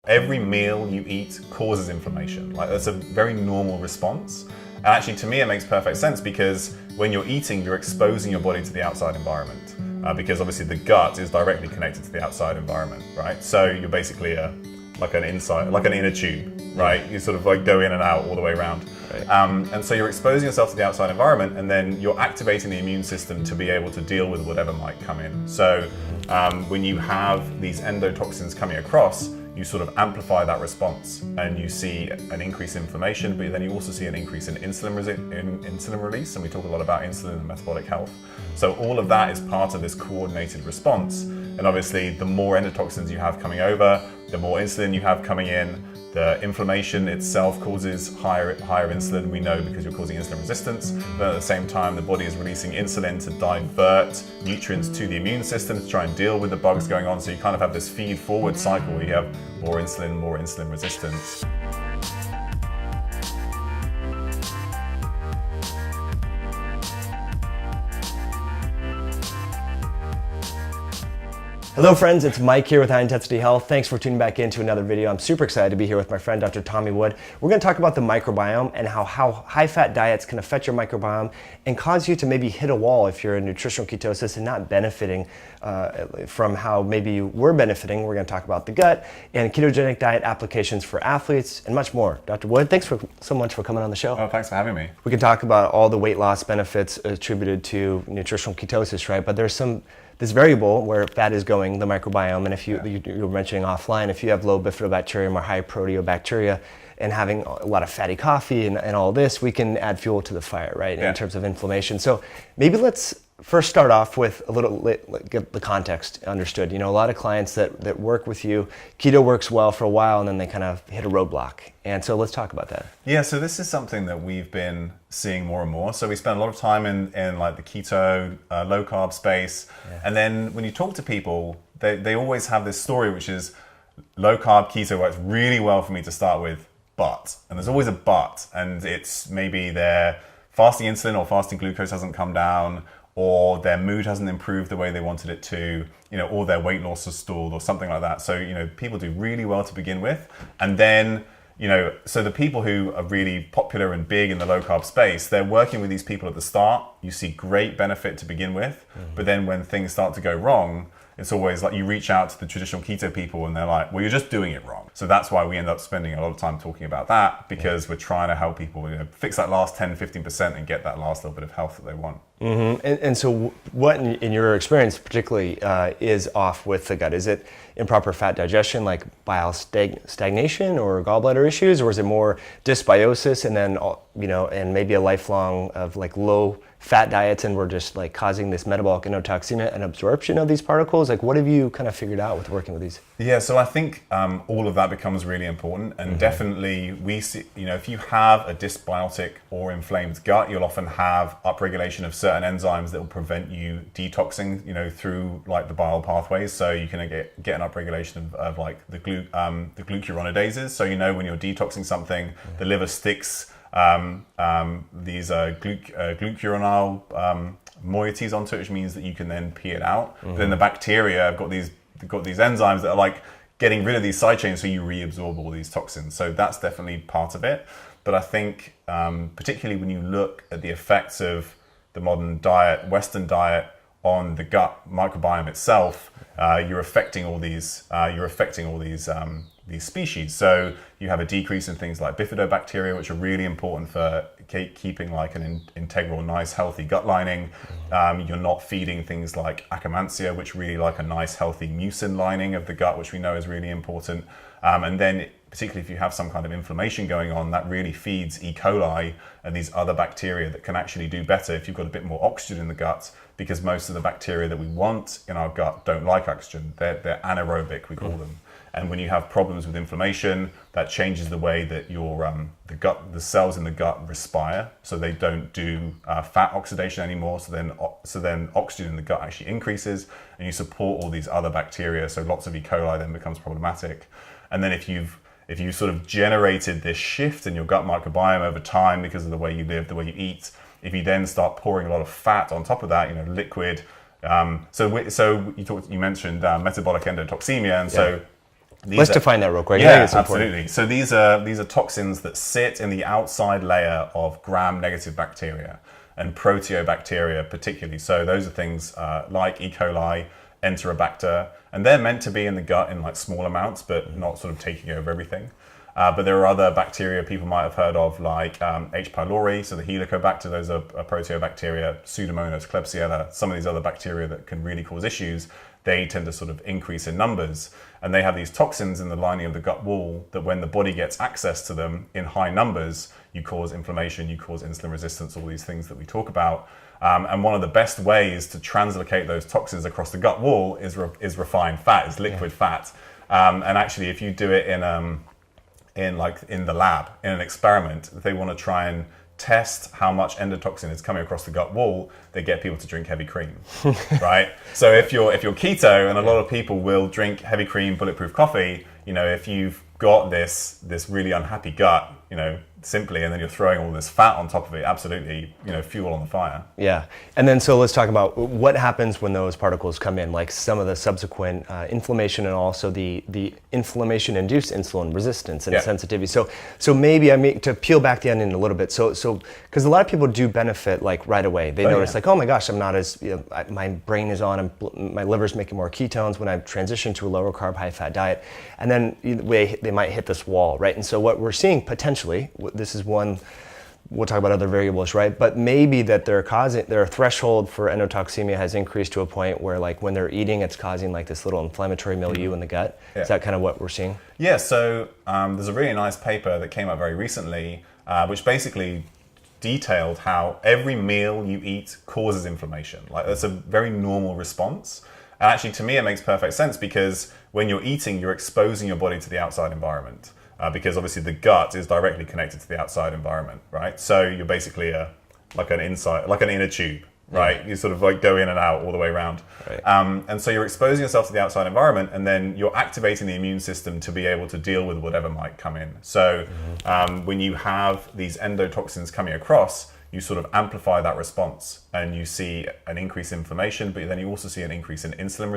Every meal you eat causes inflammation. Like, that's a very normal response. And actually, to me, it makes perfect sense because when you're eating, you're exposing your body to the outside environment. Because obviously the gut is directly connected to the outside environment, right? So you're basically like an inner tube, right? You sort of like go in and out all the way around. Right. And so you're exposing yourself to the outside environment, and then you're activating the immune system to be able to deal with whatever might come in. So when you have these endotoxins coming across, you sort of amplify that response, and you see an increase in inflammation, but then you also see an increase in insulin release, and we talk a lot about insulin and metabolic health. So all of that is part of this coordinated response. And obviously, the more endotoxins you have coming over, the more insulin you have coming in. The inflammation itself causes higher insulin, we know, because you're causing insulin resistance. But at the same time, the body is releasing insulin to divert nutrients to the immune system to try and deal with the bugs going on. So you kind of have this feed-forward cycle where you have more insulin resistance. Hello friends, it's Mike here with High Intensity Health. Thanks for tuning back into another video. I'm super excited to be here with my friend Dr. Tommy Wood. We're going to talk about the microbiome and how high-fat diets can affect your microbiome and cause you to maybe hit a wall if you're in nutritional ketosis and not benefiting from how maybe you were benefiting. We're going to talk about the gut and ketogenic diet applications for athletes and much more. Dr. Wood, thanks so much for coming on the show. Oh, thanks for having me. We can talk about all the weight loss benefits attributed to nutritional ketosis, right? But there's this variable where fat is going, the microbiome, and if you were mentioning offline, if you have low bifidobacterium or high proteobacteria and having a lot of fatty coffee and all this, we can add fuel to the fire, right, in terms of inflammation. So maybe let's first start off with a little, get the context understood. You know, a lot of clients that work with you, keto works well for a while and then they kind of hit a roadblock. And so let's talk about that. Yeah, so this is something that we've been seeing more and more. So we spend a lot of time in like the keto, low carb space. Yeah. And then when you talk to people, they always have this story, which is low carb keto works really well for me to start with, but, and there's always a but, and it's maybe their fasting insulin or fasting glucose hasn't come down, or their mood hasn't improved the way they wanted it to, or their weight loss has stalled or something like that. So, people do really well to begin with. And then, so the people who are really popular and big in the low carb space, they're working with these people at the start. You see great benefit to begin with. Mm-hmm. But then when things start to go wrong, it's always like you reach out to the traditional keto people and they're like, well, you're just doing it wrong. So that's why we end up spending a lot of time talking about that, because we're trying to help people fix that last 10, 15% and get that last little bit of health that they want. Mm-hmm. And so what, in your experience particularly, is off with the gut? Is it improper fat digestion, like bile stagnation or gallbladder issues, or is it more dysbiosis and then, and maybe a lifelong of like low fat diets and we're just like causing this metabolic endotoxemia and absorption of these particles? Like, what have you kind of figured out with working with these? Yeah, so I think all of that becomes really important, and definitely we see, if you have a dysbiotic or inflamed gut, you'll often have upregulation of certain enzymes that will prevent you detoxing, through like the bile pathways. So you can get an upregulation of like the glucuronidases. So when you're detoxing something, the liver sticks these glucuronal moieties onto it, which means that you can then pee it out. But then the bacteria have got these enzymes that are like getting rid of these side chains, so you reabsorb all these toxins. So that's definitely part of it. But I think particularly when you look at the effects of the modern diet, Western diet, on the gut microbiome itself, you're affecting all these species. So you have a decrease in things like bifidobacteria, which are really important for keeping like an integral, nice, healthy gut lining. You're not feeding things like Akkermansia, which really like a nice, healthy mucin lining of the gut, which we know is really important. And then particularly if you have some kind of inflammation going on, that really feeds E. coli and these other bacteria that can actually do better if you've got a bit more oxygen in the gut, because most of the bacteria that we want in our gut don't like oxygen. They're anaerobic, we call them. And when you have problems with inflammation, that changes the way that your the cells in the gut respire. So they don't do fat oxidation anymore. So then oxygen in the gut actually increases, and you support all these other bacteria. So lots of E. coli then becomes problematic. And then if you sort of generated this shift in your gut microbiome over time because of the way you live, the way you eat, if you then start pouring a lot of fat on top of that, liquid. So you mentioned metabolic endotoxemia, and so Let's define that real quick. Yeah, I think it's absolutely. So these are toxins that sit in the outside layer of gram-negative bacteria and proteobacteria particularly. So those are things like E. coli, Enterobacter, and they're meant to be in the gut in like small amounts, but not sort of taking over everything. But there are other bacteria people might have heard of, like H. pylori, so the Helicobacter, those are proteobacteria, Pseudomonas, Klebsiella, some of these other bacteria that can really cause issues. They tend to sort of increase in numbers, and they have these toxins in the lining of the gut wall that when the body gets access to them in high numbers, you cause inflammation, you cause insulin resistance, all these things that we talk about. And one of the best ways to translocate those toxins across the gut wall is refined fat, is liquid fat. And actually, if you do it in the lab, in an experiment, if they want to try and test how much endotoxin is coming across the gut wall, they get people to drink heavy cream, right? So if you're keto, and a lot of people will drink heavy cream, bulletproof coffee, if you've got this really unhappy gut, simply, and then you're throwing all this fat on top of it, absolutely, fuel on the fire. Yeah, and then so let's talk about what happens when those particles come in, like some of the subsequent inflammation and also the inflammation-induced insulin resistance and sensitivity. So maybe to peel back the onion a little bit. So because a lot of people do benefit like right away. They notice like, oh my gosh, I'm not as my brain is on, my liver's making more ketones when I transition to a lower carb, high fat diet, and then they might hit this wall, right? And so what we're seeing potentially, this is one, we'll talk about other variables, right? But maybe that their threshold for endotoxemia has increased to a point where like when they're eating, it's causing like this little inflammatory milieu in the gut. Yeah. Is that kind of what we're seeing? Yeah, so there's a really nice paper that came out very recently, which basically detailed how every meal you eat causes inflammation. Like that's a very normal response. And actually, to me, it makes perfect sense because when you're eating, you're exposing your body to the outside environment. Because obviously the gut is directly connected to the outside environment, right? So you're basically like an inner tube, right? You sort of like go in and out all the way around. Right. And so you're exposing yourself to the outside environment, and then you're activating the immune system to be able to deal with whatever might come in. So when you have these endotoxins coming across, you sort of amplify that response, and you see an increase in inflammation, but then you also see an increase in insulin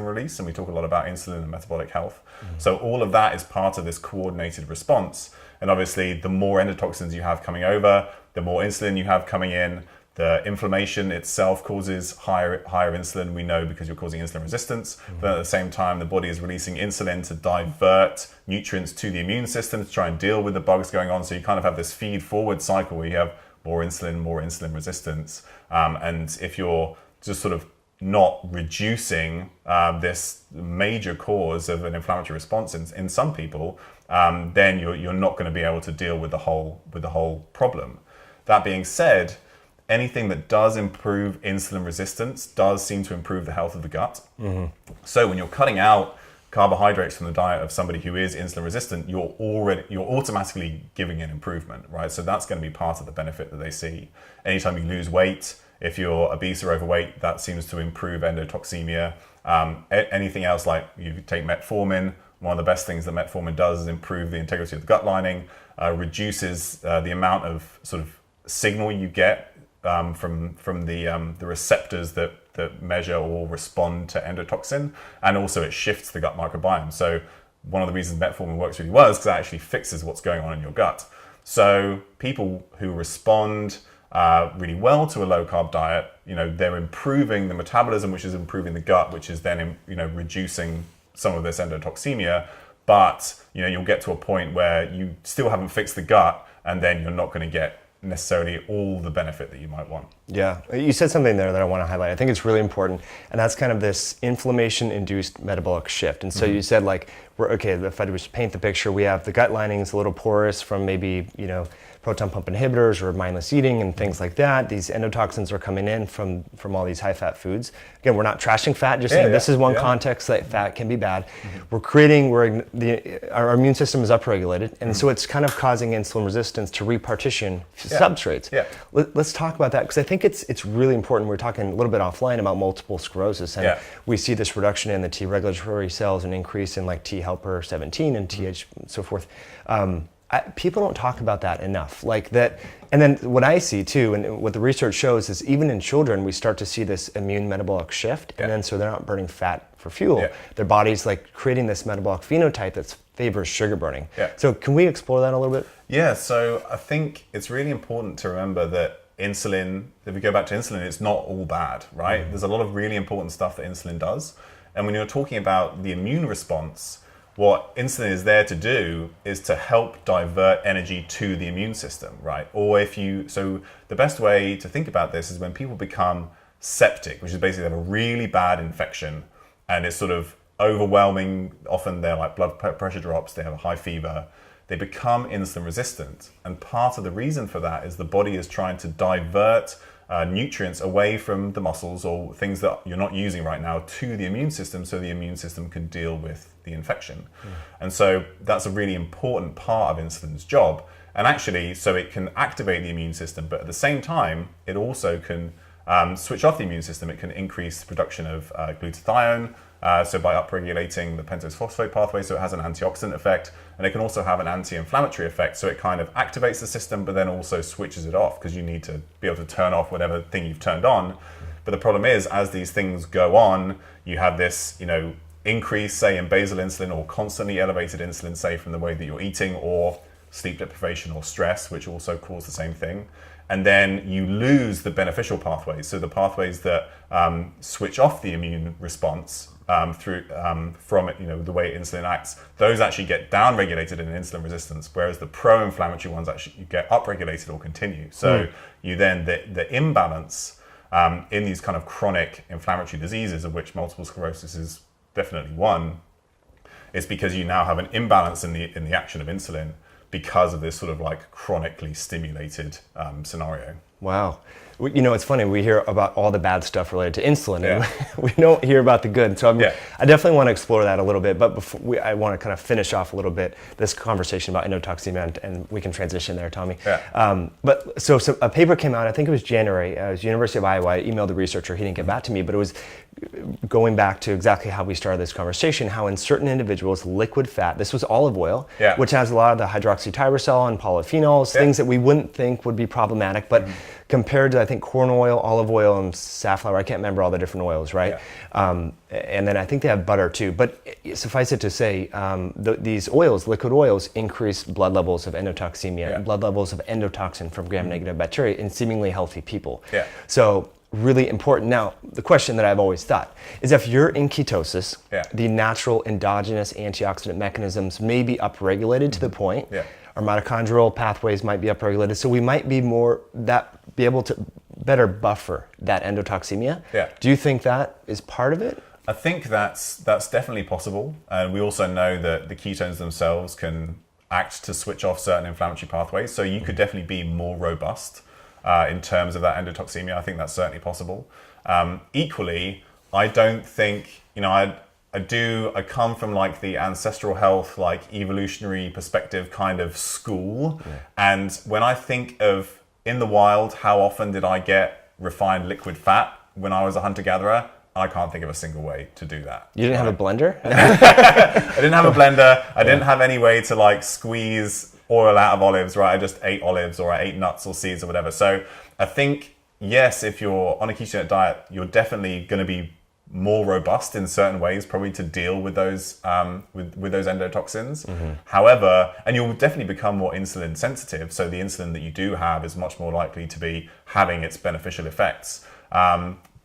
release, and we talk a lot about insulin and metabolic health. So all of that is part of this coordinated response, and obviously the more endotoxins you have coming over, the more insulin you have coming in. The inflammation itself causes higher insulin, we know, because you're causing insulin resistance. But at the same time, the body is releasing insulin to divert nutrients to the immune system to try and deal with the bugs going on. So you kind of have this feed-forward cycle where you have more insulin resistance. And if you're just sort of not reducing this major cause of an inflammatory response in some people, then you're not going to be able to deal with the whole problem. That being said, anything that does improve insulin resistance does seem to improve the health of the gut. So when you're cutting out carbohydrates from the diet of somebody who is insulin resistant, you're automatically giving an improvement, right? So that's going to be part of the benefit that they see. Anytime you lose weight, if you're obese or overweight, that seems to improve endotoxemia. Anything else, like you take metformin, one of the best things that metformin does is improve the integrity of the gut lining, reduces the amount of sort of signal you get from the receptors that measure or respond to endotoxin, and also it shifts the gut microbiome. So one of the reasons metformin works really well is because it actually fixes what's going on in your gut. So people who respond really well to a low carb diet, they're improving the metabolism, which is improving the gut, which is then reducing some of this endotoxemia. But you'll get to a point where you still haven't fixed the gut, and then you're not going to get necessarily all the benefit that you might want. Yeah, you said something there that I want to highlight. I think it's really important, and that's kind of this inflammation-induced metabolic shift. And so you said like, if I just paint the picture, we have the gut lining is a little porous from maybe proton pump inhibitors or mindless eating and things like that. These endotoxins are coming in from all these high-fat foods. Again, we're not trashing fat, just saying this is one context that fat can be bad. Our immune system is upregulated, and so it's kind of causing insulin resistance to repartition substrates. Let's talk about that, because I think it's really important. We're talking a little bit offline about multiple sclerosis, and we see this reduction in the T regulatory cells and increase in like T helper 17 and TH and so forth. people don't talk about that enough. Like that, and then what I see too, and what the research shows is even in children, we start to see this immune metabolic shift, and then so they're not burning fat for fuel. Yeah. Their body's like creating this metabolic phenotype that favors sugar burning. Yeah. So can we explore that a little bit? Yeah, so I think it's really important to remember that insulin, if we go back to insulin, it's not all bad, right? There's a lot of really important stuff that insulin does. And when you're talking about the immune response, what insulin is there to do is to help divert energy to the immune system, right? Or so the best way to think about this is when people become septic, which is basically they have a really bad infection and it's sort of overwhelming. Often their like blood pressure drops, they have a high fever, they become insulin resistant. And part of the reason for that is the body is trying to divert nutrients away from the muscles or things that you're not using right now to the immune system so the immune system can deal with the infection. And so that's a really important part of insulin's job. And actually, so it can activate the immune system, but at the same time, it also can switch off the immune system. It can increase the production of glutathione, so by upregulating the pentose phosphate pathway, so it has an antioxidant effect, and it can also have an anti-inflammatory effect, so it kind of activates the system, but then also switches it off, because you need to be able to turn off whatever thing you've turned on. But the problem is, as these things go on, you have this, increase, say, in basal insulin, or constantly elevated insulin, say, from the way that you're eating, or sleep deprivation or stress, which also cause the same thing. And then you lose the beneficial pathways, so the pathways that switch off the immune response from the way insulin acts, those actually get down-regulated in insulin resistance, whereas the pro-inflammatory ones actually get up-regulated or continue. So you then, the imbalance in these kind of chronic inflammatory diseases, of which multiple sclerosis is definitely one, is because you now have an imbalance in the action of insulin because of this sort of like chronically stimulated scenario. Wow. It's funny, we hear about all the bad stuff related to insulin, and we don't hear about the good. So I definitely want to explore that a little bit, but before I want to kind of finish off a little bit this conversation about endotoxemia, and we can transition there, Tommy. But so a paper came out, I think it was January, it was University of Iowa. I emailed the researcher, he didn't get back to me, but it was going back to exactly how we started this conversation, how in certain individuals, liquid fat, this was olive oil, which has a lot of the hydroxytyrosol and polyphenols, things that we wouldn't think would be problematic, but compared to, I think, corn oil, olive oil, and safflower, I can't remember all the different oils, right? And then I think they have butter too, but suffice it to say, these oils, liquid oils, increase blood levels of endotoxemia, and blood levels of endotoxin from gram-negative bacteria in seemingly healthy people. So really important. Now, the question that I've always thought is, if you're in ketosis, the natural endogenous antioxidant mechanisms may be upregulated to the point, our mitochondrial pathways might be upregulated, so we might be able to better buffer that endotoxemia. Do you think that is part of it? I think that's definitely possible, and we also know that the ketones themselves can act to switch off certain inflammatory pathways, so you could definitely be more robust in terms of that endotoxemia. I think that's certainly possible. Equally, I don't think, I come from like the ancestral health, like evolutionary perspective kind of school. And when I think of in the wild, how often did I get refined liquid fat when I was a hunter-gatherer? I can't think of a single way to do that. You didn't have a blender? I didn't have a blender. I didn't have any way to like squeeze oil out of olives, right? I just ate olives, or I ate nuts or seeds or whatever. So I think, yes, if you're on a ketogenic diet, you're definitely going to be more robust in certain ways, probably to deal with those with those endotoxins. However, and you'll definitely become more insulin sensitive, so the insulin that you do have is much more likely to be having its beneficial effects.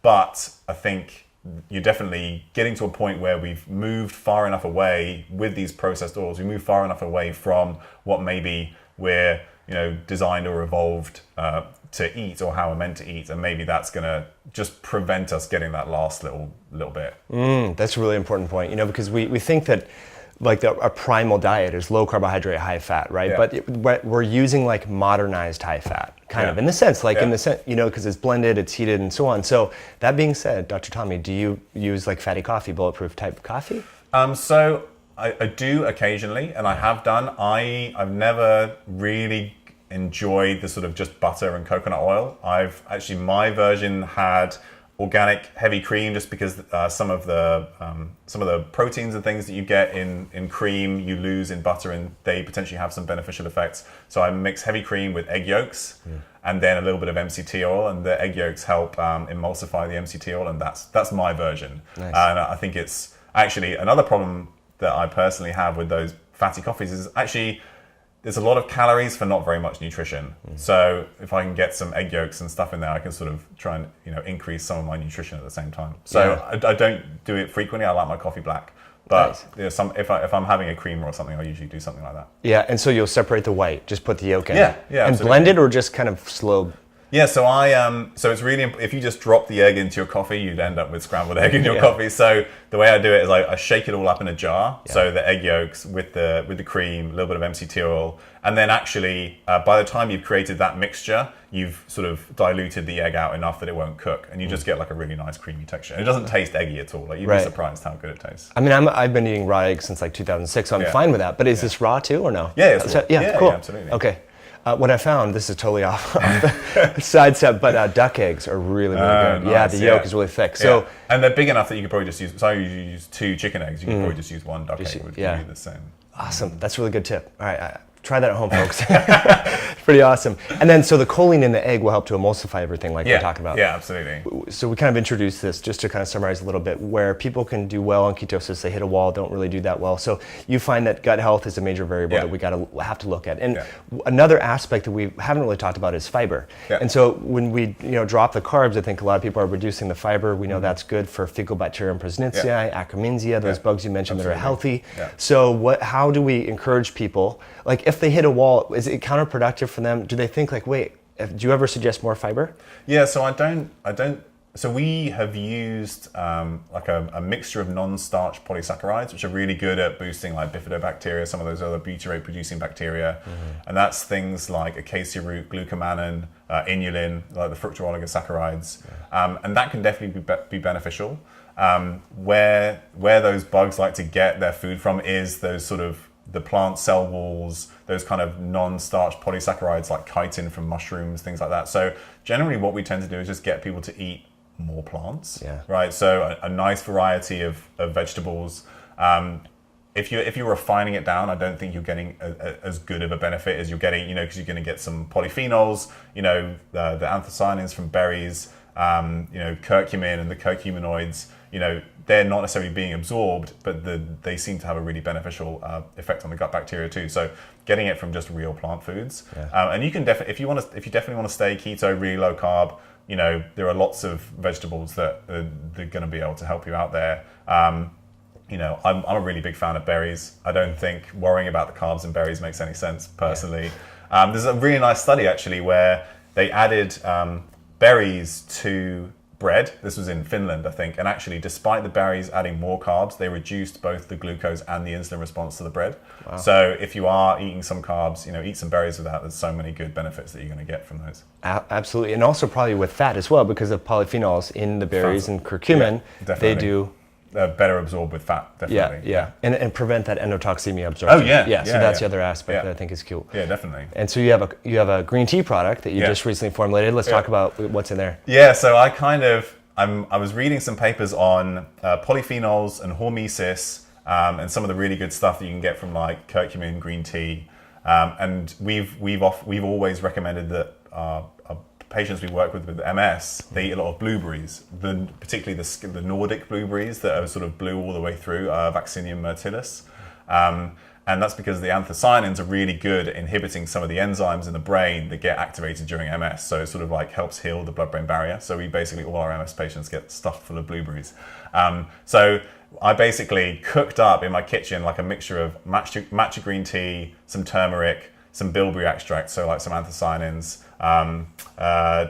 But I think you're definitely getting to a point where we've moved far enough away with these processed oils. We move far enough away from what maybe we're designed or evolved to eat, or how we're meant to eat, and maybe that's going to just prevent us getting that last little bit. That's a really important point, because we think that like a primal diet is low carbohydrate, high fat, right? But we're using like modernized high fat, kind of in the sense, like in the sense, because it's blended, it's heated, and so on. So that being said, Dr. Tommy, do you use like fatty coffee, bulletproof type coffee? So I do occasionally, and I have done. I've never really enjoyed the sort of just butter and coconut oil. My version had organic heavy cream, just because some of the proteins and things that you get in cream you lose in butter, and they potentially have some beneficial effects. So I mix heavy cream with egg yolks and then a little bit of MCT oil, and the egg yolks help emulsify the MCT oil, and that's my version. Nice. And I think it's actually another problem that I personally have with those fatty coffees is actually there's a lot of calories for not very much nutrition. So if I can get some egg yolks and stuff in there, I can sort of try and increase some of my nutrition at the same time. So I don't do it frequently. I like my coffee black, but if I'm having a creamer or something, I usually do something like that. Yeah, and so you'll separate the white, just put the yolk in. Yeah, and absolutely. blend it, or just kind of slow. Yeah, so so it's really if you just drop the egg into your coffee, you'd end up with scrambled egg in your coffee. So the way I do it is I shake it all up in a jar. So the egg yolks with the cream, a little bit of MCT oil, and then actually by the time you've created that mixture, you've sort of diluted the egg out enough that it won't cook, and you just get like a really nice creamy texture. And it doesn't taste eggy at all. Like you'd be surprised how good it tastes. I mean, I've been eating raw eggs since like 2006, so I'm fine with that. But is this raw too, or no? Yeah, it's raw. Yeah, cool. Yeah, absolutely. Okay. What I found, this is totally off the side step, but duck eggs are really, really good. Nice, yeah, the yolk is really thick. So, and they're big enough that you could probably just use. So I usually use 2 chicken eggs. You could probably just use 1 duck egg, which would be the same. Awesome. That's a really good tip. All right. Try that at home, folks. Pretty awesome. And then, so the choline in the egg will help to emulsify everything, like we're talking about. Yeah, absolutely. So we kind of introduced this just to kind of summarize a little bit, where people can do well on ketosis, they hit a wall, don't really do that well. So you find that gut health is a major variable that we have to look at. And another aspect that we haven't really talked about is fiber. And so when we drop the carbs, I think a lot of people are reducing the fiber. We know that's good for Faecalibacterium prausnitzii, Akkermansia, those bugs you mentioned that are healthy. So how do we encourage people, like if they hit a wall, is it counterproductive for them? Do they think like, wait, do you ever suggest more fiber? Yeah, so I don't. So we have used like a mixture of non-starch polysaccharides, which are really good at boosting like bifidobacteria, some of those other butyrate-producing bacteria, and that's things like acacia root, glucomannan, inulin, like the fructooligosaccharides, and that can definitely be beneficial. Where those bugs like to get their food from is those sort of the plant cell walls, those kind of non-starch polysaccharides like chitin from mushrooms, things like that. So generally what we tend to do is just get people to eat more plants, right? So a nice variety of vegetables. If you're refining it down, I don't think you're getting as good of a benefit as you're getting, because you're going to get some polyphenols, the anthocyanins from berries, curcumin and the curcuminoids, they're not necessarily being absorbed, but they seem to have a really beneficial effect on the gut bacteria too. So getting it from just real plant foods, and you can if you definitely want to stay keto, really low carb, there are lots of vegetables that they're going to be able to help you out there. I'm a really big fan of berries. I don't think worrying about the carbs in berries makes any sense personally. There's a really nice study actually where they added berries to bread. This was in Finland, I think, and actually despite the berries adding more carbs, they reduced both the glucose and the insulin response to the bread. Wow. So if you are eating some carbs, eat some berries with that. There's so many good benefits that you're going to get from those. Absolutely, and also probably with fat as well, because of polyphenols in the berries and curcumin, they do better absorb with fat, definitely. And prevent that endotoxemia absorption. So that's the other aspect that I think is cool. Yeah, definitely. And so you have a green tea product that you just recently formulated. Let's talk about what's in there. Yeah, so I was reading some papers on polyphenols and hormesis, and some of the really good stuff that you can get from like curcumin green tea, and we've always recommended that patients we work with MS, they eat a lot of blueberries, particularly the Nordic blueberries that are sort of blue all the way through, Vaccinium myrtillus. And that's because the anthocyanins are really good at inhibiting some of the enzymes in the brain that get activated during MS. So it sort of like helps heal the blood-brain barrier. So all our MS patients get stuffed full of blueberries. So I basically cooked up in my kitchen like a mixture of matcha green tea, some turmeric, some bilberry extract, so like some anthocyanins,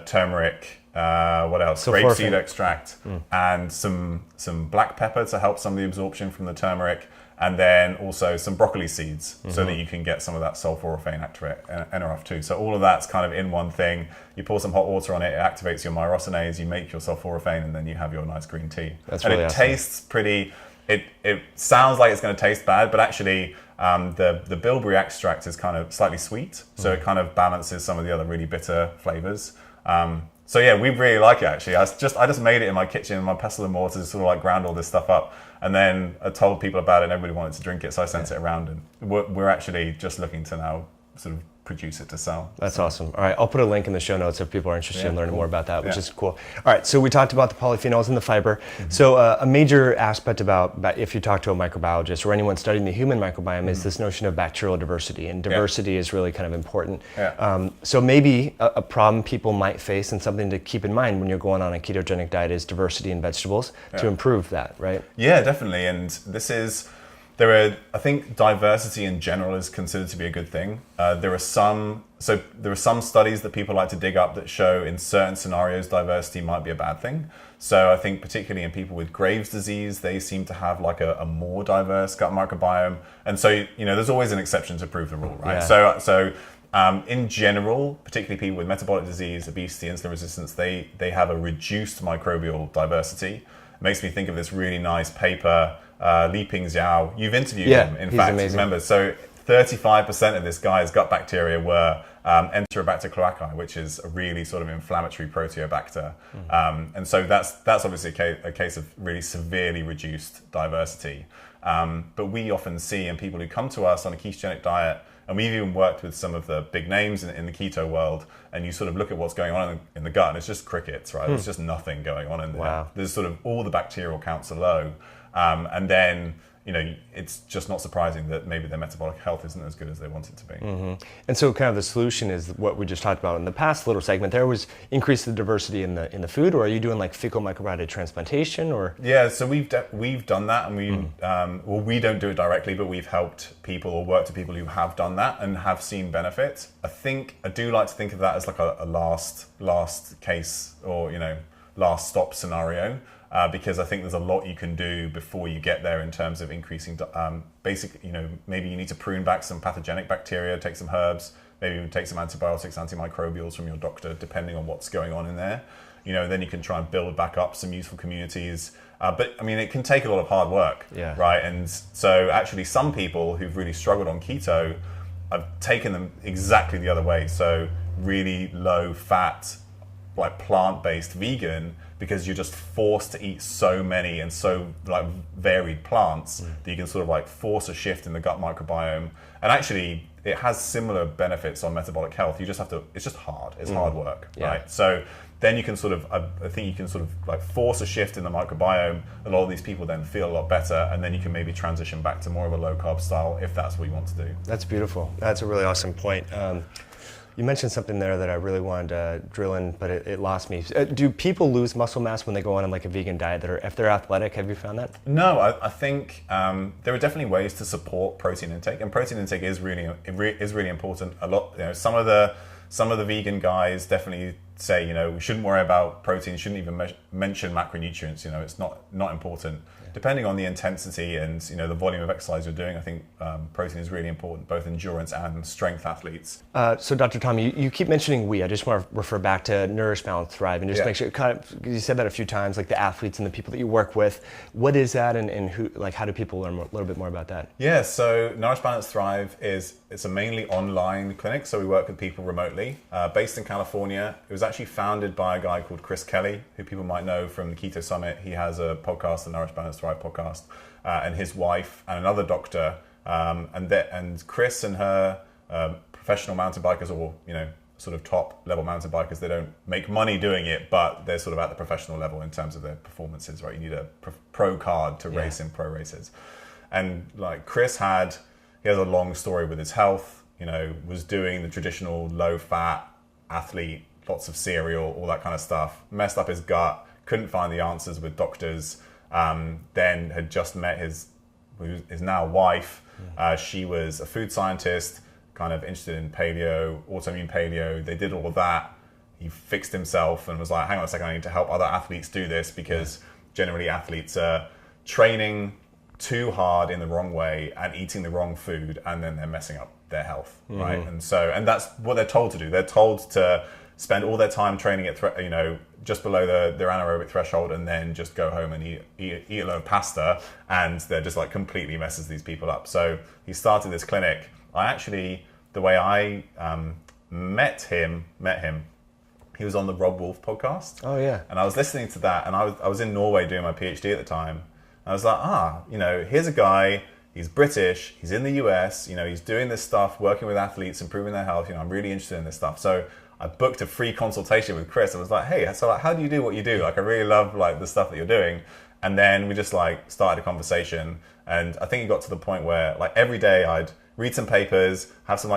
turmeric, what else? Grapeseed extract, and some black pepper to help some of the absorption from the turmeric, and then also some broccoli seeds, so that you can get some of that sulforaphane NRF too. So all of that's kind of in one thing. You pour some hot water on it, it activates your myrosinase, you make your sulforaphane, and then you have your nice green tea. That's and really it awesome. Tastes pretty. It sounds like it's going to taste bad, but actually the bilberry extract is kind of slightly sweet, so it kind of balances some of the other really bitter flavors. So yeah, we really like it actually. I just made it in my kitchen in my pestle and mortar, sort of like ground all this stuff up, and then I told people about it and everybody wanted to drink it, so I sent it around, and we're actually just looking to now sort of produce it to sell. That's awesome. All right, I'll put a link in the show notes if people are interested in learning more about that, which Yeah. is cool. All right, so we talked about the polyphenols and the fiber. So a major aspect about if you talk to a microbiologist or anyone studying the human microbiome is this notion of bacterial diversity, and diversity is really kind of important. Yeah. So maybe a problem people might face and something to keep in mind when you're going on a ketogenic diet is diversity in vegetables to improve that, right? Yeah, definitely. And I think diversity in general is considered to be a good thing. There are some studies that people like to dig up that show in certain scenarios diversity might be a bad thing. So I think particularly in people with Graves' disease, they seem to have like a more diverse gut microbiome. And so, there's always an exception to prove the rule, right? Yeah. So in general, particularly people with metabolic disease, obesity, insulin resistance, they have a reduced microbial diversity. It makes me think of this really nice paper, Li Ping Xiao. You've interviewed him, in fact, amazing. remember. So 35% of this guy's gut bacteria were Enterobacter cloacae, which is a really sort of inflammatory proteobacter. And so that's obviously a case of really severely reduced diversity. But we often see in people who come to us on a ketogenic diet, and we've even worked with some of the big names in the keto world, and you sort of look at what's going on in the gut, and it's just crickets, right? There's just nothing going on in there. Wow. There's sort of all the bacterial counts are low. And then, it's just not surprising that maybe their metabolic health isn't as good as they want it to be. And so kind of the solution is what we just talked about in the past little segment there was increase the diversity in the food, or are you doing like fecal microbiota transplantation or? Yeah, so we've done that, and we don't do it directly, but we've helped people or worked with people who have done that and have seen benefit. I do like to think of that as like a last case or, last stop scenario. Because I think there's a lot you can do before you get there in terms of increasing maybe you need to prune back some pathogenic bacteria, take some herbs, maybe even take some antibiotics, antimicrobials from your doctor, depending on what's going on in there. Then you can try and build back up some useful communities. But I mean, it can take a lot of hard work, right? And so actually some people who've really struggled on keto, I've taken them exactly the other way. So really low fat, like plant-based vegan, because you're just forced to eat so many and so like varied plants that you can sort of like force a shift in the gut microbiome. And actually it has similar benefits on metabolic health. It's just hard. It's hard work, right? So then you can sort of, I think you can sort of like force a shift in the microbiome. A lot of these people then feel a lot better, and then you can maybe transition back to more of a low carb style if that's what you want to do. That's beautiful. That's a really awesome point. You mentioned something there that I really wanted to drill in, but it lost me. Do people lose muscle mass when they go on like a vegan diet if they're athletic? Have you found that? No, I think there are definitely ways to support protein intake, and protein intake is really important. A lot, some of the vegan guys definitely say, we shouldn't worry about protein, shouldn't even mention macronutrients. It's not important. Depending on the intensity and the volume of exercise you're doing, I think protein is really important, both endurance and strength athletes. So Dr. Tom, you keep mentioning we. I just want to refer back to Nourish, Balance, Thrive, and just make sure, you said that a few times, like the athletes and the people that you work with. What is that, and who, like, how do people learn a little bit more about that? Yeah, so Nourish, Balance, Thrive it's a mainly online clinic, so we work with people remotely, based in California. It was actually founded by a guy called Chris Kelly, who people might know from the Keto Summit. He has a podcast, the Nourish, Balance, Thrive podcast, and his wife and another doctor, and Chris and her professional mountain bikers, or sort of top level mountain bikers. They don't make money doing it, but they're sort of at the professional level in terms of their performances, right? You need a pro card to race in pro races. And like Chris he has a long story with his health, was doing the traditional low fat athlete, lots of cereal, all that kind of stuff, messed up his gut, couldn't find the answers with doctors, then had just met his now wife. She was a food scientist, kind of interested in paleo, autoimmune paleo. They did all of that. He fixed himself and was like, hang on a second, I need to help other athletes do this, because generally athletes are training too hard in the wrong way and eating the wrong food, and then they're messing up their health, right? And that's what they're told to do. They're told to spend all their time training at just below their anaerobic threshold, and then just go home and eat a load of pasta, and they're just like completely messes these people up. So he started this clinic. The way I met him, He was on the Rob Wolf podcast. Oh yeah. And I was listening to that, and I was in Norway doing my PhD at the time. I was like, here's a guy, he's British, he's in the US, he's doing this stuff, working with athletes, improving their health, I'm really interested in this stuff. So I booked a free consultation with Chris. I was like, hey, so how do you do what you do? Like, I really love the stuff that you're doing. And then we just started a conversation. And I think it got to the point where every day I'd read some papers, have some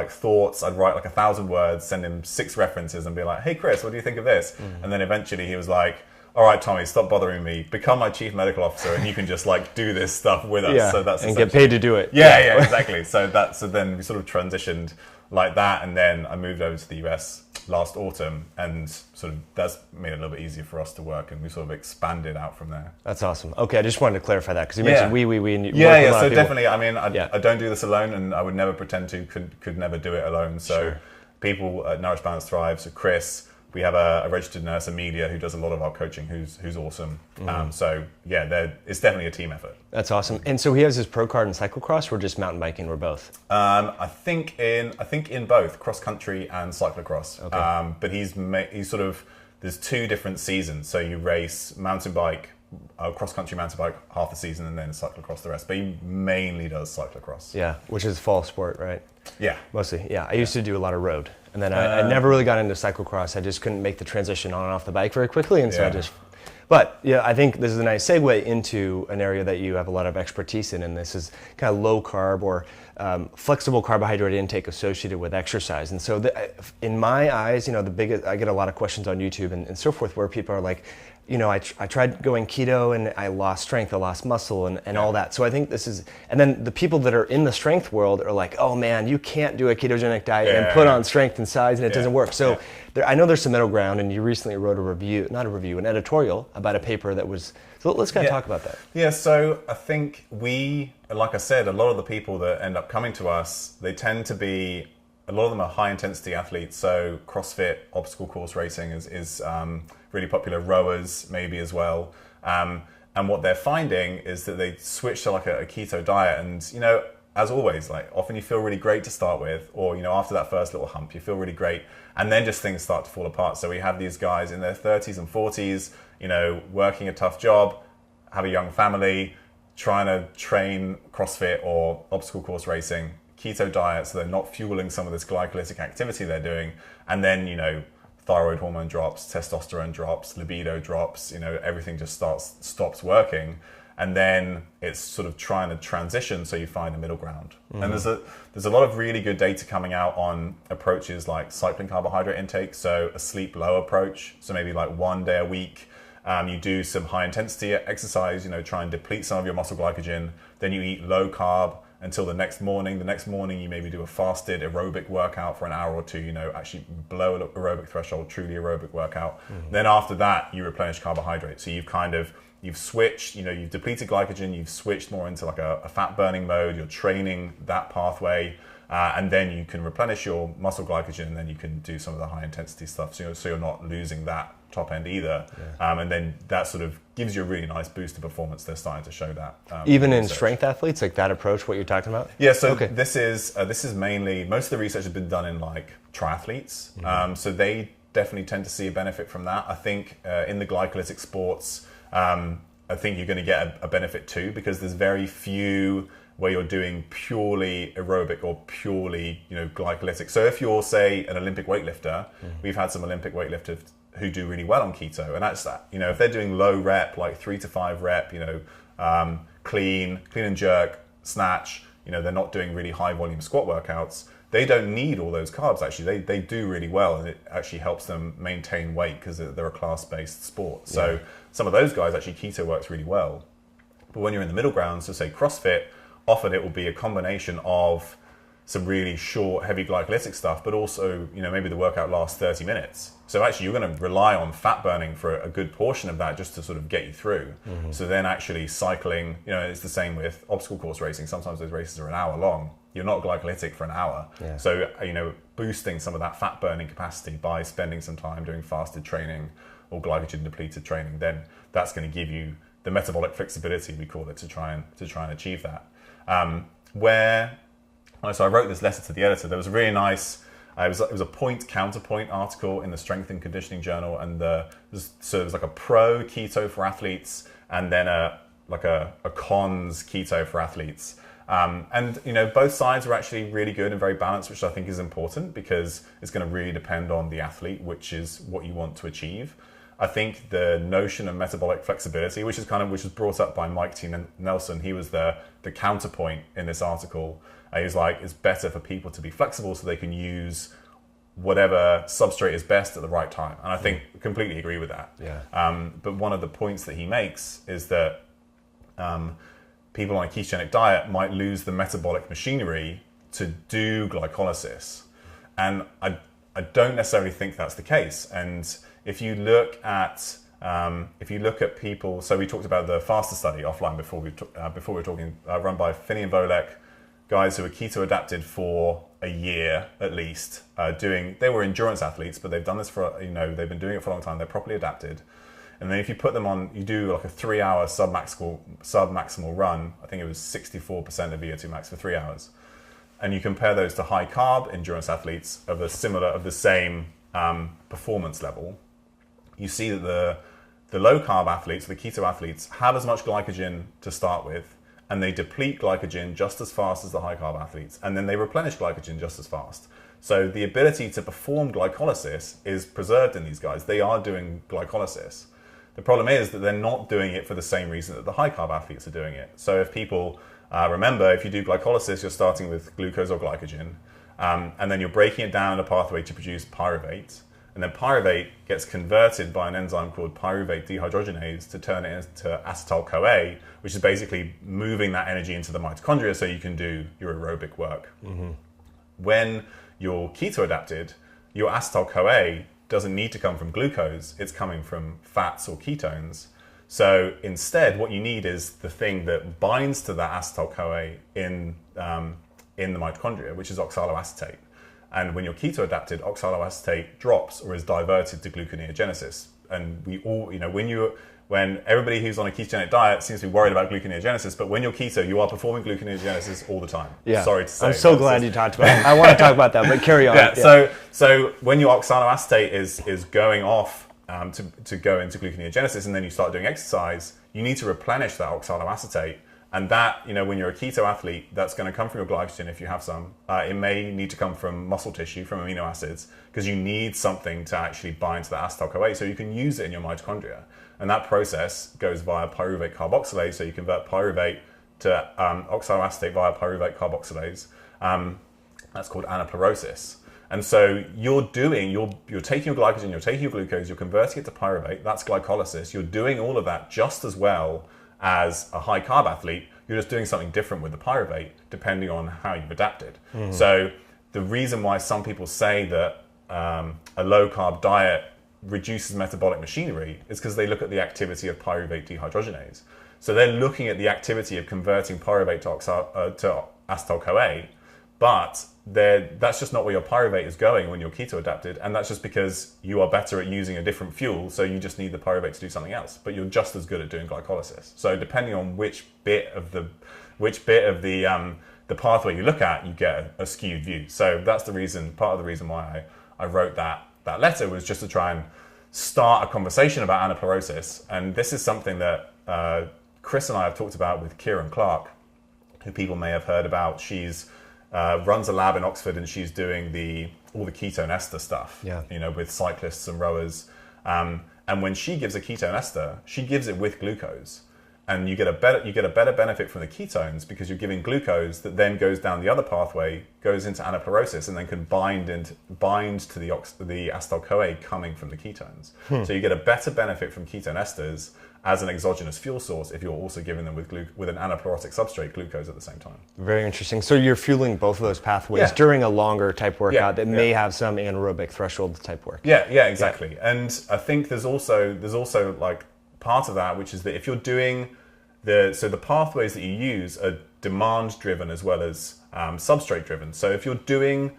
thoughts. I'd write 1,000 words, send him 6 references and be like, hey, Chris, what do you think of this? Mm-hmm. And then eventually he was like, all right, Tommy, stop bothering me. Become my chief medical officer, and you can just do this stuff with us. Yeah, so that's and get paid to do it. Yeah, exactly. So then we sort of transitioned like that, and then I moved over to the US last autumn, and sort of that's made it a little bit easier for us to work, and we sort of expanded out from there. That's awesome. Okay, I just wanted to clarify that because you mentioned we. And yeah. So definitely, I mean, I don't do this alone, and I would never pretend to could never do it alone. So people at Nourish Balance Thrive. So Chris. We have a registered nurse, Amelia, who does a lot of our coaching, who's awesome. It's definitely a team effort. That's awesome. And so he has his pro card in cyclocross, or just mountain biking, or both? I think in both cross country and cyclocross. Okay. But he's sort of, there's 2 different seasons. So you race mountain bike, cross country mountain bike half the season, and then cyclocross the rest. But he mainly does cyclocross. Yeah, which is fall sport, right? Yeah. Mostly, yeah. I used to do a lot of road. And then I never really got into cyclocross. I just couldn't make the transition on and off the bike very quickly. And so I think this is a nice segue into an area that you have a lot of expertise in. And this is kind of low carb or flexible carbohydrate intake associated with exercise. And so in my eyes, I get a lot of questions on YouTube and so forth where people are like, I tried going keto and I lost strength, I lost muscle and all that. So I think and then the people that are in the strength world are like, oh man, you can't do a ketogenic diet and put on strength and size and it doesn't work. So I know there's some middle ground, and you recently wrote an editorial about a paper that was, so let's kind of talk about that. Yeah, so I think like I said, a lot of the people that end up coming to us, they tend to be, a lot of them are high intensity athletes. So CrossFit, obstacle course racing is really popular, rowers maybe as well. And what they're finding is that they switch to a keto diet, and as always, often you feel really great to start with, or after that first little hump, you feel really great, and then just things start to fall apart. So we have these guys in their 30s and 40s, working a tough job, have a young family, trying to train CrossFit or obstacle course racing, keto diet, so they're not fueling some of this glycolytic activity they're doing, and then thyroid hormone drops, testosterone drops, libido drops, everything just stops working. And then it's sort of trying to transition, so you find a middle ground. Mm-hmm. And there's a lot of really good data coming out on approaches like cycling carbohydrate intake, so a sleep low approach, so maybe 1 day a week. You do some high intensity exercise, try and deplete some of your muscle glycogen, then you eat low carb until the next morning. The next morning you maybe do a fasted aerobic workout for an hour or 2, actually below aerobic threshold, truly aerobic workout. Mm-hmm. Then after that you replenish carbohydrates. So you've switched, you've depleted glycogen, you've switched more into a fat burning mode, you're training that pathway, and then you can replenish your muscle glycogen, and then you can do some of the high intensity stuff, so you're not losing that top end either. And then that sort of gives you a really nice boost to performance. They're starting to show that. Even in strength athletes, like that approach, what you're talking about? Yeah, so this is mainly, most of the research has been done in triathletes. Mm-hmm. So they definitely tend to see a benefit from that. I think in the glycolytic sports, I think you're going to get a benefit too, because there's very few where you're doing purely aerobic or purely glycolytic. So if you're, say, an Olympic weightlifter, we've had some Olympic weightlifters who do really well on keto, and that's that. If they're doing low rep, 3 to 5 rep, clean and jerk, snatch, they're not doing really high volume squat workouts, they don't need all those carbs. Actually, they do really well, and it actually helps them maintain weight because they're a class-based sport. So some of those guys, actually keto works really well. But when you're in the middle ground, so say CrossFit, often it will be a combination of some really short, heavy glycolytic stuff, but also, maybe the workout lasts 30 minutes. So actually you're going to rely on fat burning for a good portion of that just to sort of get you through. Mm-hmm. So then actually cycling, it's the same with obstacle course racing. Sometimes those races are an hour long. You're not glycolytic for an hour. Yeah. So, boosting some of that fat burning capacity by spending some time doing fasted training or glycogen depleted training, then that's going to give you the metabolic flexibility, we call it, to try and achieve that. So I wrote this letter to the editor. There was a really nice It was a point counterpoint article in the Strength and Conditioning Journal, and so it was like a pro keto for athletes, and then a cons keto for athletes. And both sides were actually really good and very balanced, which I think is important because it's going to really depend on the athlete, which is what you want to achieve. I think the notion of metabolic flexibility, which was brought up by Mike T. Nelson, he was the counterpoint in this article. He was like, it's better for people to be flexible so they can use whatever substrate is best at the right time. And I think completely agree with that. Yeah. But one of the points that he makes is that people on a ketogenic diet might lose the metabolic machinery to do glycolysis. And I don't necessarily think that's the case. And if you look at people, so we talked about the FASTER study offline before we were talking, run by Finney and Volek, guys who were keto adapted for a year at least. They were endurance athletes, but they've done this they've been doing it for a long time. They're properly adapted. And then if you put them on, you do like a 3-hour sub-maximal run. I think it was 64% of VO2 max for 3 hours. And you compare those to high carb endurance athletes of the same performance level. You see that the low carb athletes, the keto athletes, have as much glycogen to start with, and they deplete glycogen just as fast as the high carb athletes, and then they replenish glycogen just as fast. So the ability to perform glycolysis is preserved in these guys. They are doing glycolysis. The problem is that they're not doing it for the same reason that the high carb athletes are doing it. So if people remember, if you do glycolysis, you're starting with glucose or glycogen, and then you're breaking it down in a pathway to produce pyruvate. And then pyruvate gets converted by an enzyme called pyruvate dehydrogenase to turn it into acetyl-CoA, which is basically moving that energy into the mitochondria so you can do your aerobic work. Mm-hmm. When you're keto adapted, your acetyl-CoA doesn't need to come from glucose, it's coming from fats or ketones. So instead, what you need is the thing that binds to that acetyl-CoA in the mitochondria, which is oxaloacetate. And when you're keto adapted, oxaloacetate drops or is diverted to gluconeogenesis. And we all, when everybody who's on a ketogenic diet seems to be worried about gluconeogenesis, but when you're keto, you are performing gluconeogenesis all the time. Yeah. Sorry to say. I'm so glad you talked about it. I want to talk about that, but carry on. Yeah. So when your oxaloacetate is going off to go into gluconeogenesis, and then you start doing exercise, you need to replenish that oxaloacetate. And that, when you're a keto athlete, that's going to come from your glycogen if you have some. It may need to come from muscle tissue, from amino acids, because you need something to actually bind to the acetyl-CoA so you can use it in your mitochondria. And that process goes via pyruvate carboxylase, so you convert pyruvate to oxaloacetate via pyruvate carboxylase. That's called anaplerosis. And so you're taking your glycogen, you're taking your glucose, you're converting it to pyruvate. That's glycolysis. You're doing all of that just as well as a high carb athlete. You're just doing something different with the pyruvate depending on how you've adapted. Mm-hmm. So the reason why some people say that a low carb diet reduces metabolic machinery is because they look at the activity of pyruvate dehydrogenase. So they're looking at the activity of converting pyruvate to acetyl-CoA, but that's just not where your pyruvate is going when you're keto adapted, and that's just because you are better at using a different fuel, so you just need the pyruvate to do something else, but you're just as good at doing glycolysis. So depending on which bit of the pathway you look at, you get a skewed view. So that's part of the reason why I wrote that letter, was just to try and start a conversation about anaplerosis. And this is something that Chris and I have talked about with Kieran Clark, who people may have heard about. She's runs a lab in Oxford, and she's doing all the ketone ester stuff, with cyclists and rowers. And when she gives a ketone ester, she gives it with glucose, and you get a better benefit from the ketones because you're giving glucose that then goes down the other pathway, goes into anaplerosis, and then can bind to the acetyl-CoA coming from the ketones. So you get a better benefit from ketone esters as an exogenous fuel source if you're also giving them with an anaplerotic substrate, glucose, at the same time. Very interesting. So you're fueling both of those pathways during a longer type workout that may have some anaerobic threshold type work. Yeah, exactly. Yeah. And I think there's also like part of that, which is that if you're doing the pathways that you use are demand driven as well as substrate driven. So if you're doing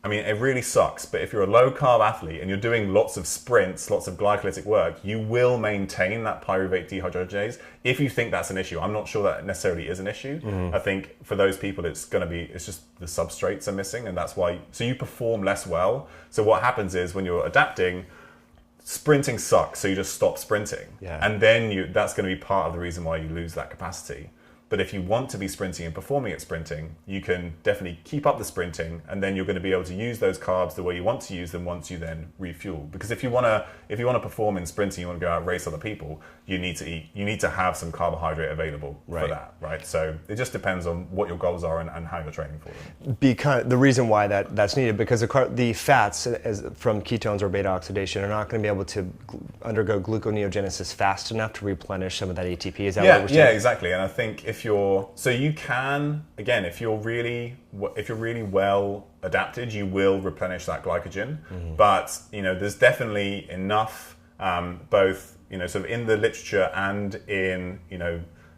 I mean, it really sucks, but if you're a low carb athlete and you're doing lots of sprints, lots of glycolytic work, you will maintain that pyruvate dehydrogenase if you think that's an issue. I'm not sure that necessarily is an issue. I think for those people, it's just the substrates are missing, and that's why, so you perform less well. So what happens is when you're adapting, sprinting sucks, so you just stop sprinting. Yeah. And then that's going to be part of the reason why you lose that capacity. But if you want to be sprinting and performing at sprinting, you can definitely keep up the sprinting, and then you're going to be able to use those carbs the way you want to use them once you then refuel. Because if you want to perform in sprinting, you want to go out and race other people, you need to eat. You need to have some carbohydrate available for that, right? So it just depends on what your goals are and how you're training for them. Because the reason why that's needed, because the fats from ketones or beta oxidation are not going to be able to undergo gluconeogenesis fast enough to replenish some of that ATP. Is that what we're saying? Yeah, exactly. And I think if you're really well adapted, you will replenish that glycogen. But there's definitely enough, both sort of in the literature and in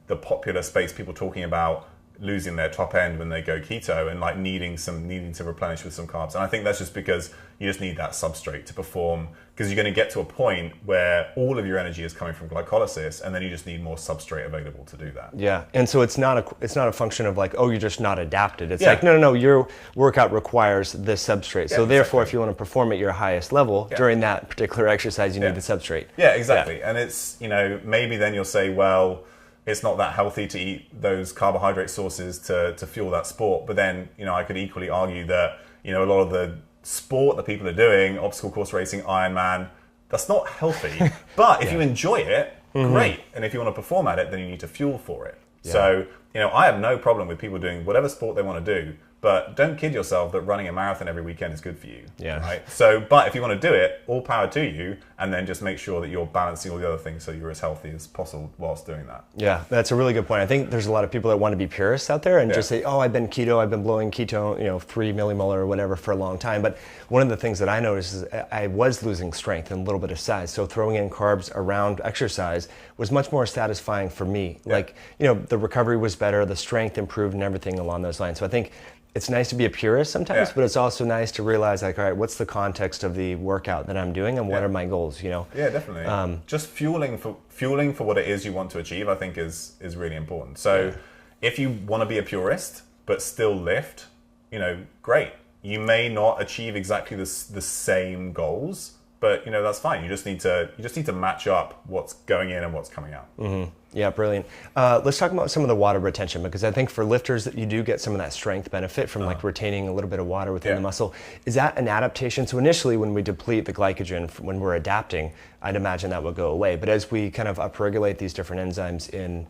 the popular space, people talking about losing their top end when they go keto and like needing to replenish with some carbs. And I think that's just because you just need that substrate to perform, because you're going to get to a point where all of your energy is coming from glycolysis, and then you just need more substrate available to do that. Yeah, and so it's not a function of like, oh, you're just not adapted. It's like, no, your workout requires this substrate. So therefore, if you want to perform at your highest level during that particular exercise, you need the substrate. Yeah, exactly. Yeah. And it's, maybe then you'll say, well, it's not that healthy to eat those carbohydrate sources to fuel that sport. But then, I could equally argue that, a lot of the sport that people are doing, obstacle course racing, Ironman, that's not healthy. But if you enjoy it, great. And if you want to perform at it, then you need to fuel for it. Yeah. So, I have no problem with people doing whatever sport they want to do. But don't kid yourself that running a marathon every weekend is good for you. Yeah. Right. So, but if you want to do it, all power to you, and then just make sure that you're balancing all the other things so you're as healthy as possible whilst doing that. Yeah, that's a really good point. I think there's a lot of people that want to be purists out there and just say, oh, I've been keto, I've been blowing keto, 3 millimolar or whatever for a long time. But one of the things that I noticed is I was losing strength and a little bit of size. So throwing in carbs around exercise was much more satisfying for me. Yeah. Like, the recovery was better, the strength improved and everything along those lines. So I think it's nice to be a purist sometimes, but it's also nice to realize, like, all right, what's the context of the workout that I'm doing, and what are my goals? Yeah, definitely. Just fueling for what it is you want to achieve, I think, is really important. So, if you want to be a purist but still lift, great. You may not achieve exactly the same goals, but that's fine. You just need to match up what's going in and what's coming out. Mm-hmm. Yeah, brilliant. Let's talk about some of the water retention, because I think for lifters that you do get some of that strength benefit from like retaining a little bit of water within the muscle. Is that an adaptation? So initially when we deplete the glycogen, when we're adapting, I'd imagine that would go away. But as we kind of upregulate these different enzymes in,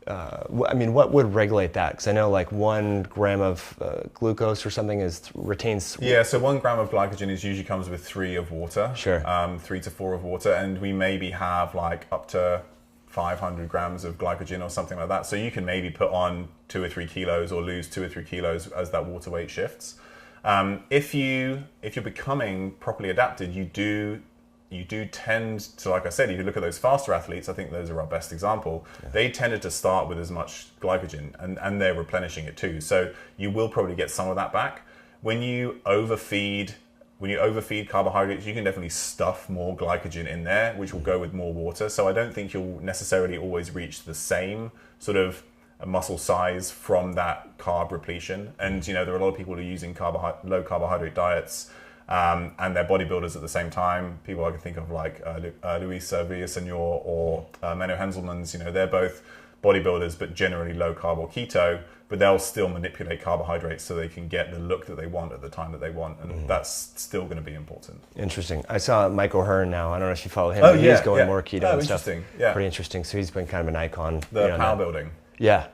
what would regulate that? Because I know like 1 gram of glucose or something retains. Yeah, so 1 gram of glycogen usually comes with 3 of water. Sure. 3 to 4 of water, and we maybe have like up to 500 grams of glycogen or something like that. So you can maybe put on 2 or 3 kilos or lose 2 or 3 kilos as that water weight shifts. If you're becoming properly adapted, you do tend to, like I said, if you look at those faster athletes, I think those are our best example. Yeah. They tended to start with as much glycogen, and they're replenishing it too. So you will probably get some of that back. When you overfeed carbohydrates, you can definitely stuff more glycogen in there, which will go with more water. So I don't think you'll necessarily always reach the same sort of muscle size from that carb repletion. And there are a lot of people who are using low carbohydrate diets, and they're bodybuilders at the same time. People I can think of like Luis Villaseñor or Menno Henselmans. They're both bodybuilders, but generally low carb or keto. But they'll still manipulate carbohydrates so they can get the look that they want at the time that they want, and that's still going to be important. Interesting. I saw Mike O'Hearn now. I don't know if you follow him, but he's going more keto and stuff. Yeah. Pretty interesting. So he's been kind of an icon. The power building. Yeah.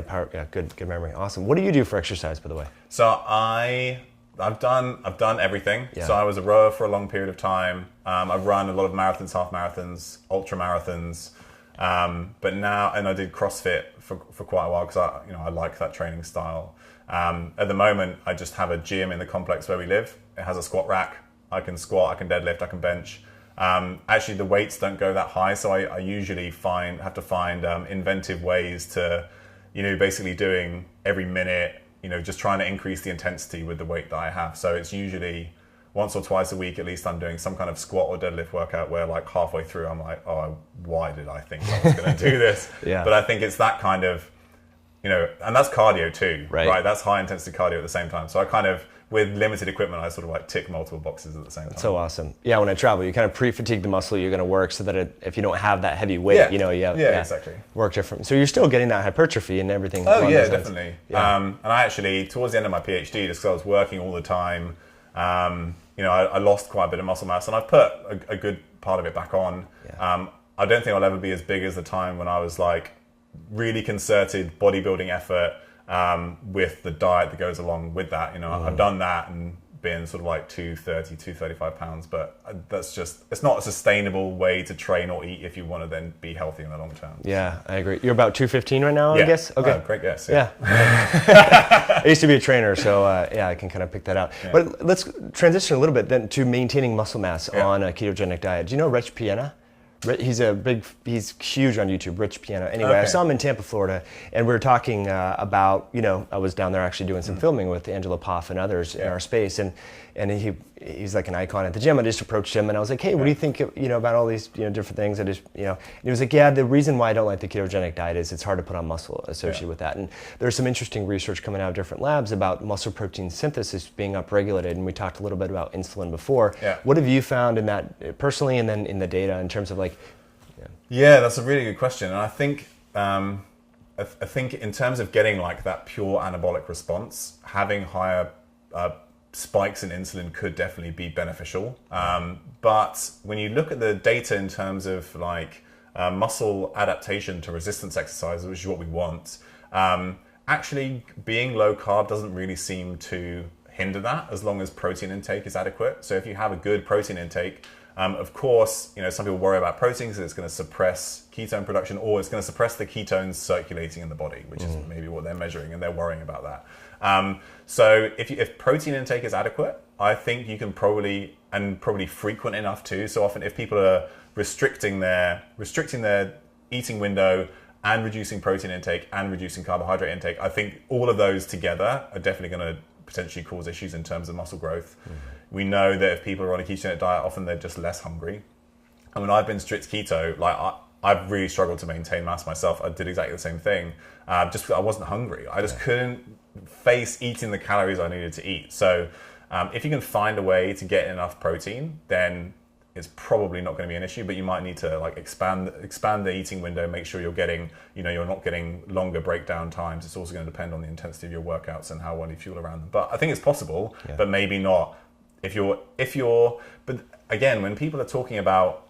Power. Yeah. Good memory. Awesome. What do you do for exercise, by the way? So I've done everything. Yeah. So I was a rower for a long period of time. I've run a lot of marathons, half marathons, ultra marathons. But now, and I did CrossFit for quite a while because I like that training style. At the moment, I just have a gym in the complex where we live. It has a squat rack. I can squat, I can deadlift, I can bench. Actually, the weights don't go that high, so I usually have to find inventive ways to, basically doing every minute, just trying to increase the intensity with the weight that I have. So it's usually once or twice a week, at least, I'm doing some kind of squat or deadlift workout where like halfway through I'm like, oh, why did I think I was going to do this? Yeah. But I think it's that kind of, and that's cardio too, right? That's high intensity cardio at the same time. So I kind of, with limited equipment, I sort of like tick multiple boxes at the same time. So awesome. Yeah, when I travel, you kind of pre-fatigue the muscle you're going to work so that if you don't have that heavy weight, exactly. Work different. So you're still getting that hypertrophy and everything. Oh yeah, definitely. Yeah. And I actually, towards the end of my PhD, just because I was working all the time, I lost quite a bit of muscle mass, and I've put a good part of it back on. Yeah. I don't think I'll ever be as big as the time when I was like really concerted bodybuilding effort with the diet that goes along with that. I've done that and been sort of like 230, 235 pounds, but it's not a sustainable way to train or eat if you want to then be healthy in the long term. Yeah, I agree. You're about 215 right now, I guess? Okay. Oh, great guess. Yeah. I used to be a trainer, so I can kind of pick that out. Yeah. But let's transition a little bit then to maintaining muscle mass on a ketogenic diet. Do you know Rich Piana? He's huge on YouTube, Rich Piano. Anyway, I saw him in Tampa, Florida, and we were talking about, I was down there actually doing some filming with Angela Poff and others in our space, and he's like an icon at the gym. I just approached him and I was like, hey, what do you think, about all these, different things? And he was like, yeah, the reason why I don't like the ketogenic diet is it's hard to put on muscle associated with that. And there's some interesting research coming out of different labs about muscle protein synthesis being upregulated. And we talked a little bit about insulin before. Yeah. What have you found in that personally and then in the data in terms of like, Yeah, that's a really good question. And I think in terms of getting like that pure anabolic response, having higher spikes in insulin could definitely be beneficial. But when you look at the data in terms of like muscle adaptation to resistance exercises, which is what we want, actually being low carb doesn't really seem to hinder that as long as protein intake is adequate. So if you have a good protein intake, of course, some people worry about protein because it's going to suppress ketone production, or it's going to suppress the ketones circulating in the body, which is maybe what they're measuring, and they're worrying about that. So if protein intake is adequate, I think you can probably frequent enough too. So often if people are restricting their eating window and reducing protein intake and reducing carbohydrate intake, I think all of those together are definitely going to potentially cause issues in terms of muscle growth. We know that if people are on a ketogenic diet, often they're just less hungry. And when I've been strict keto, like I've really struggled to maintain mass myself. I did exactly the same thing, just because I wasn't hungry. I just couldn't face eating the calories I needed to eat. So if you can find a way to get enough protein, then it's probably not going to be an issue, but you might need to like expand the eating window, make sure you're getting, you're not getting longer breakdown times. It's also going to depend on the intensity of your workouts and how well you fuel around them. But I think it's possible, but maybe not if you're, but again, when people are talking about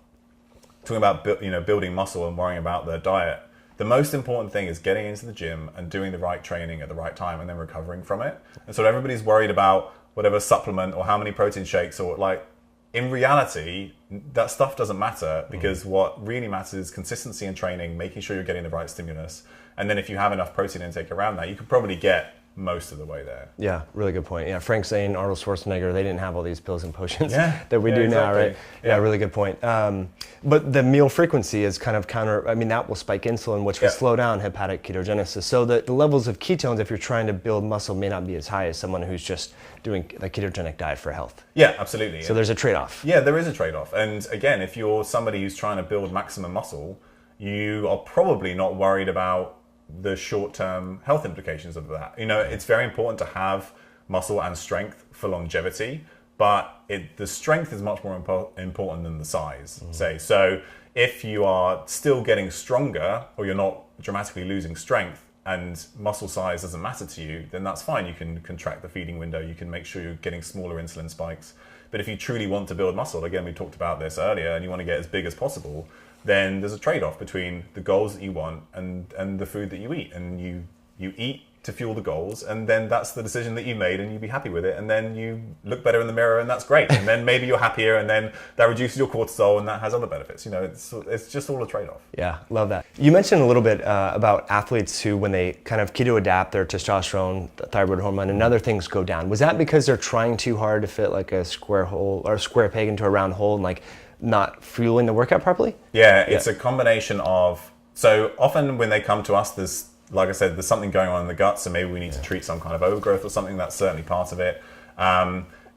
building muscle and worrying about their diet, the most important thing is getting into the gym and doing the right training at the right time and then recovering from it. And so everybody's worried about whatever supplement or how many protein shakes or like, in reality, that stuff doesn't matter, because what really matters is consistency in training, making sure you're getting the right stimulus. And then if you have enough protein intake around that, you could probably get most of the way there. Yeah, really good point. Yeah, Frank Zane, Arnold Schwarzenegger, they didn't have all these pills and potions that we do now, right? Yeah, really good point. But the meal frequency is kind of that will spike insulin, which will slow down hepatic ketogenesis. So the levels of ketones, if you're trying to build muscle, may not be as high as someone who's just doing the ketogenic diet for health. Yeah, absolutely. So there's a trade-off. Yeah, there is a trade-off. And again, if you're somebody who's trying to build maximum muscle, you are probably not worried about the short-term health implications of that. It's very important to have muscle and strength for longevity, but the strength is much more important than the size, say. So if you are still getting stronger, or you're not dramatically losing strength, and muscle size doesn't matter to you, then that's fine. You can contract the feeding window, you can make sure you're getting smaller insulin spikes. But if you truly want to build muscle, again, we talked about this earlier, and you want to get as big as possible, then there's a trade-off between the goals that you want and the food that you eat. And you eat to fuel the goals, and then that's the decision that you made, and you be happy with it, and then you look better in the mirror, and that's great. And then maybe you're happier, and then that reduces your cortisol, and that has other benefits. It's just all a trade-off. Yeah, love that. You mentioned a little bit about athletes who, when they kind of keto adapt, their testosterone, thyroid hormone, and other things go down. Was that because they're trying too hard to fit like a square hole or a square peg into a round hole, and like not fueling the workout properly? Yeah, it's a combination of, so often when they come to us, there's like I said, there's something going on in the gut, so maybe we need to treat some kind of overgrowth or something. That's certainly part of it.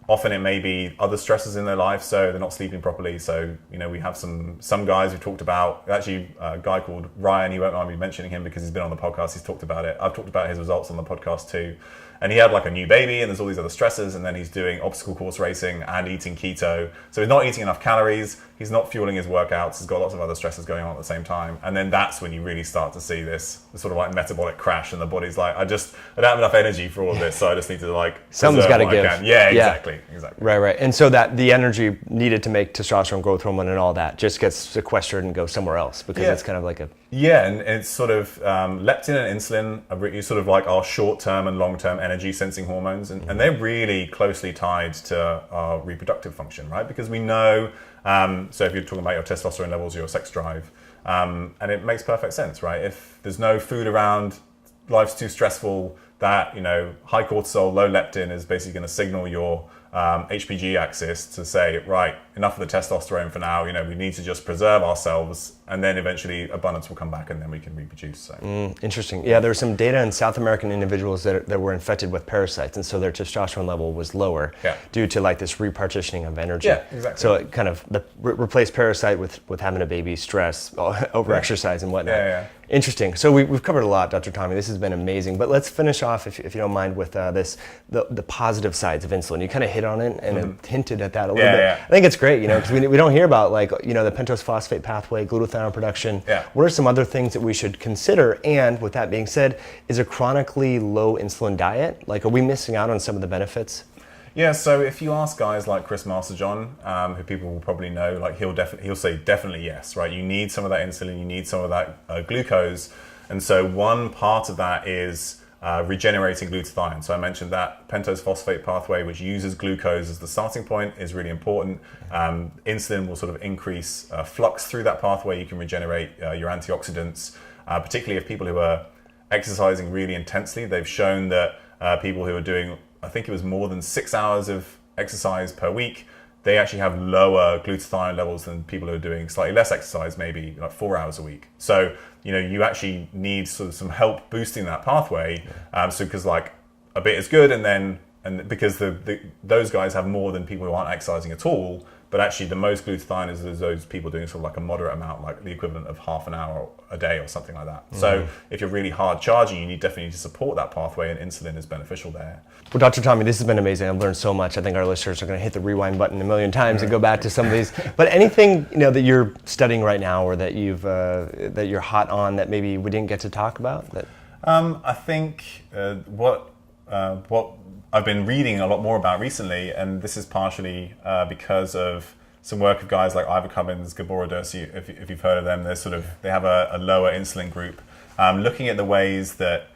Often it may be other stresses in their life, so they're not sleeping properly. So, we have some guys who talked about, actually a guy called Ryan, he won't mind me mentioning him because he's been on the podcast, he's talked about it. I've talked about his results on the podcast too. And he had like a new baby and there's all these other stresses, and then he's doing obstacle course racing and eating keto. So he's not eating enough calories, he's not fueling his workouts, he's got lots of other stresses going on at the same time. And then that's when you really start to see this sort of like metabolic crash, and the body's like, I don't have enough energy for all of this, so I just need to like something's got to give. Yeah, exactly. Right. And so that the energy needed to make testosterone, growth hormone, and all that just gets sequestered and goes somewhere else because it's kind of like a and it's sort of leptin and insulin are really sort of like our short-term and long-term energy sensing hormones, and they're really closely tied to our reproductive function, right? Because we know, so if you're talking about your testosterone levels, your sex drive, and it makes perfect sense, right? If there's no food around, life's too stressful, that high cortisol, low leptin is basically going to signal your HPG axis to say, right, enough of the testosterone for now, we need to just preserve ourselves, and then eventually abundance will come back and then we can reproduce. So. Interesting. Yeah, there was some data in South American individuals that were infected with parasites, and so their testosterone level was lower due to like this repartitioning of energy. Yeah, exactly. So it kind of replaced parasite with having a baby, stress, over-exercise and whatnot. Yeah. Interesting. So we've covered a lot, Dr. Tommy. This has been amazing. But let's finish off, if you don't mind, with the positive sides of insulin. You kind of hit on it and hinted at that a little bit. Yeah. I think it's great, because we don't hear about the pentose phosphate pathway, glutathione production. Yeah. What are some other things that we should consider? And with that being said, is a chronically low insulin diet, are we missing out on some of the benefits? Yeah, so if you ask guys like Chris Masterjohn, who people will probably know, he'll say definitely yes, right? You need some of that insulin, you need some of that glucose, and so one part of that is regenerating glutathione. So I mentioned that pentose phosphate pathway, which uses glucose as the starting point, is really important. Insulin will sort of increase flux through that pathway. You can regenerate your antioxidants, particularly if people who are exercising really intensely. They've shown that people who are doing, I think it was more than 6 hours of exercise per week, they actually have lower glutathione levels than people who are doing slightly less exercise, maybe like 4 hours a week. So, you actually need sort of some help boosting that pathway. So because like a bit is good, and because those guys have more than people who aren't exercising at all. But actually, the most glutathione is those people doing sort of like a moderate amount, like the equivalent of half an hour a day or something like that. So if you're really hard charging, you definitely need to support that pathway, and insulin is beneficial there. Well, Dr. Tommy, this has been amazing. I've learned so much. I think our listeners are going to hit the rewind button a million times and go back to some of these. But anything that you're studying right now, or that you're hot on, that maybe we didn't get to talk about? I think what I've been reading a lot more about recently, and this is partially because of some work of guys like Ivor Cummins, Gabor Dersi, if you've heard of them. They have a lower insulin group, looking at the ways that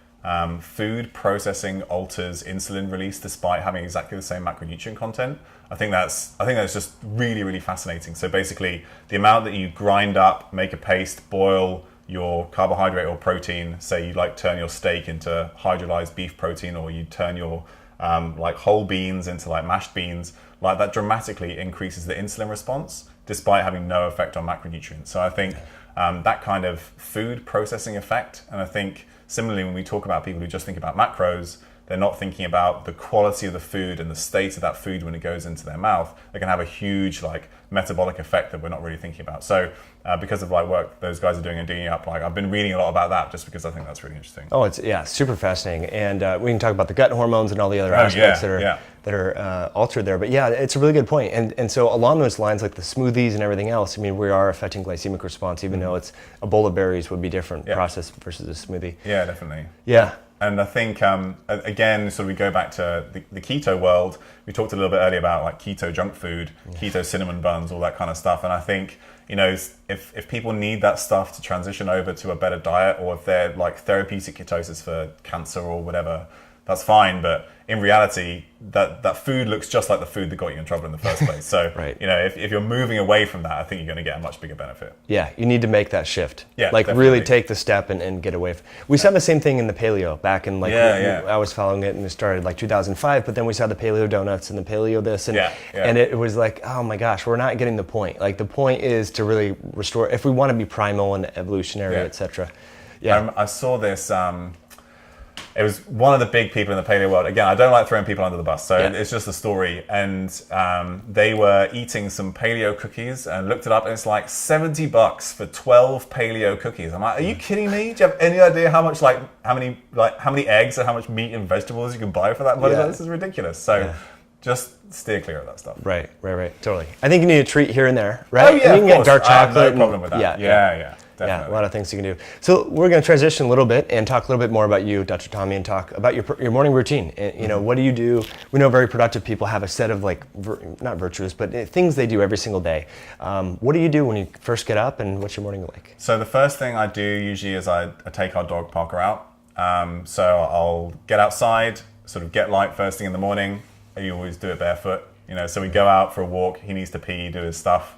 food processing alters insulin release despite having exactly the same macronutrient content. I think that's just really, really fascinating. So basically, the amount that you grind up, make a paste, boil your carbohydrate or protein, say you turn your steak into hydrolyzed beef protein, or you turn your whole beans into mashed beans, that dramatically increases the insulin response despite having no effect on macronutrients. So I think that kind of food processing effect, and I think similarly when we talk about people who just think about macros, they're not thinking about the quality of the food and the state of that food when it goes into their mouth. They can have a huge metabolic effect that we're not really thinking about. So because of work those guys are doing and digging up, I've been reading a lot about that just because I think that's really interesting. Oh, it's super fascinating. And we can talk about the gut hormones and all the other aspects that are altered there. But yeah, it's a really good point. And so along those lines, like the smoothies and everything else, we are affecting glycemic response, even though it's a bowl of berries would be different process versus a smoothie. Yeah, definitely. Yeah. And I think, again, sort of we go back to the keto world. We talked a little bit earlier about keto junk food, keto cinnamon buns, all that kind of stuff. And I think, if people need that stuff to transition over to a better diet, or if they're therapeutic ketosis for cancer or whatever, that's fine. But in reality, that food looks just like the food that got you in trouble in the first place. So, right. If you're moving away from that, I think you're going to get a much bigger benefit. Yeah, you need to make that shift. Yeah, really take the step and get away. We saw the same thing in the paleo back in I was following it, and it started 2005. But then we saw the paleo donuts and the paleo this, and it was oh my gosh, we're not getting the point. The point is to really restore if we want to be primal and evolutionary, etc. Yeah. I saw this. It was one of the big people in the paleo world. Again, I don't like throwing people under the bus, so it's just a story. And they were eating some paleo cookies and looked it up, and it's like $70 for 12 paleo cookies. I'm like, are you kidding me? Do you have any idea how much, how many eggs and how much meat and vegetables you can buy for that money? Yeah. This is ridiculous. So just steer clear of that stuff. Right. Totally. I think you need a treat here and there, right? Oh yeah, and you can get dark chocolate. I have no problem with that. Yeah. Yeah, a lot of things you can do. So we're going to transition a little bit and talk a little bit more about you, Dr. Tommy, and talk about your morning routine. And, what do you do? We know very productive people have a set of not virtues, but things they do every single day. What do you do when you first get up, and what's your morning like? So the first thing I do usually is I take our dog Parker out. So I'll get outside, sort of get light first thing in the morning. I always do it barefoot. So we go out for a walk. He needs to pee, do his stuff.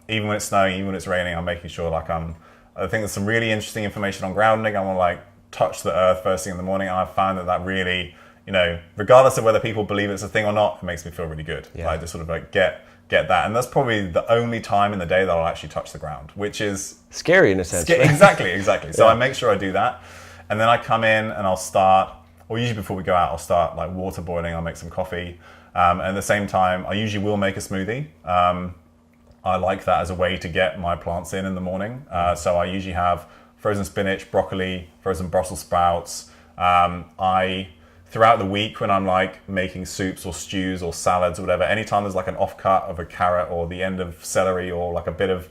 Even when it's snowing, even when it's raining, I'm making sure I think there's some really interesting information on grounding. I want to touch the earth first thing in the morning. And I've found that really, regardless of whether people believe it's a thing or not, it makes me feel really good. Yeah. Just sort of get that. And that's probably the only time in the day that I'll actually touch the ground, which is scary in a sense. Right? Exactly. So I make sure I do that. And then I come in and I'll start, or usually before we go out, I'll start water boiling. I'll make some coffee. And at the same time, I usually will make a smoothie. I like that as a way to get my plants in the morning. So I usually have frozen spinach, broccoli, frozen Brussels sprouts. Throughout the week when I'm making soups or stews or salads or whatever, anytime there's an offcut of a carrot or the end of celery or a bit of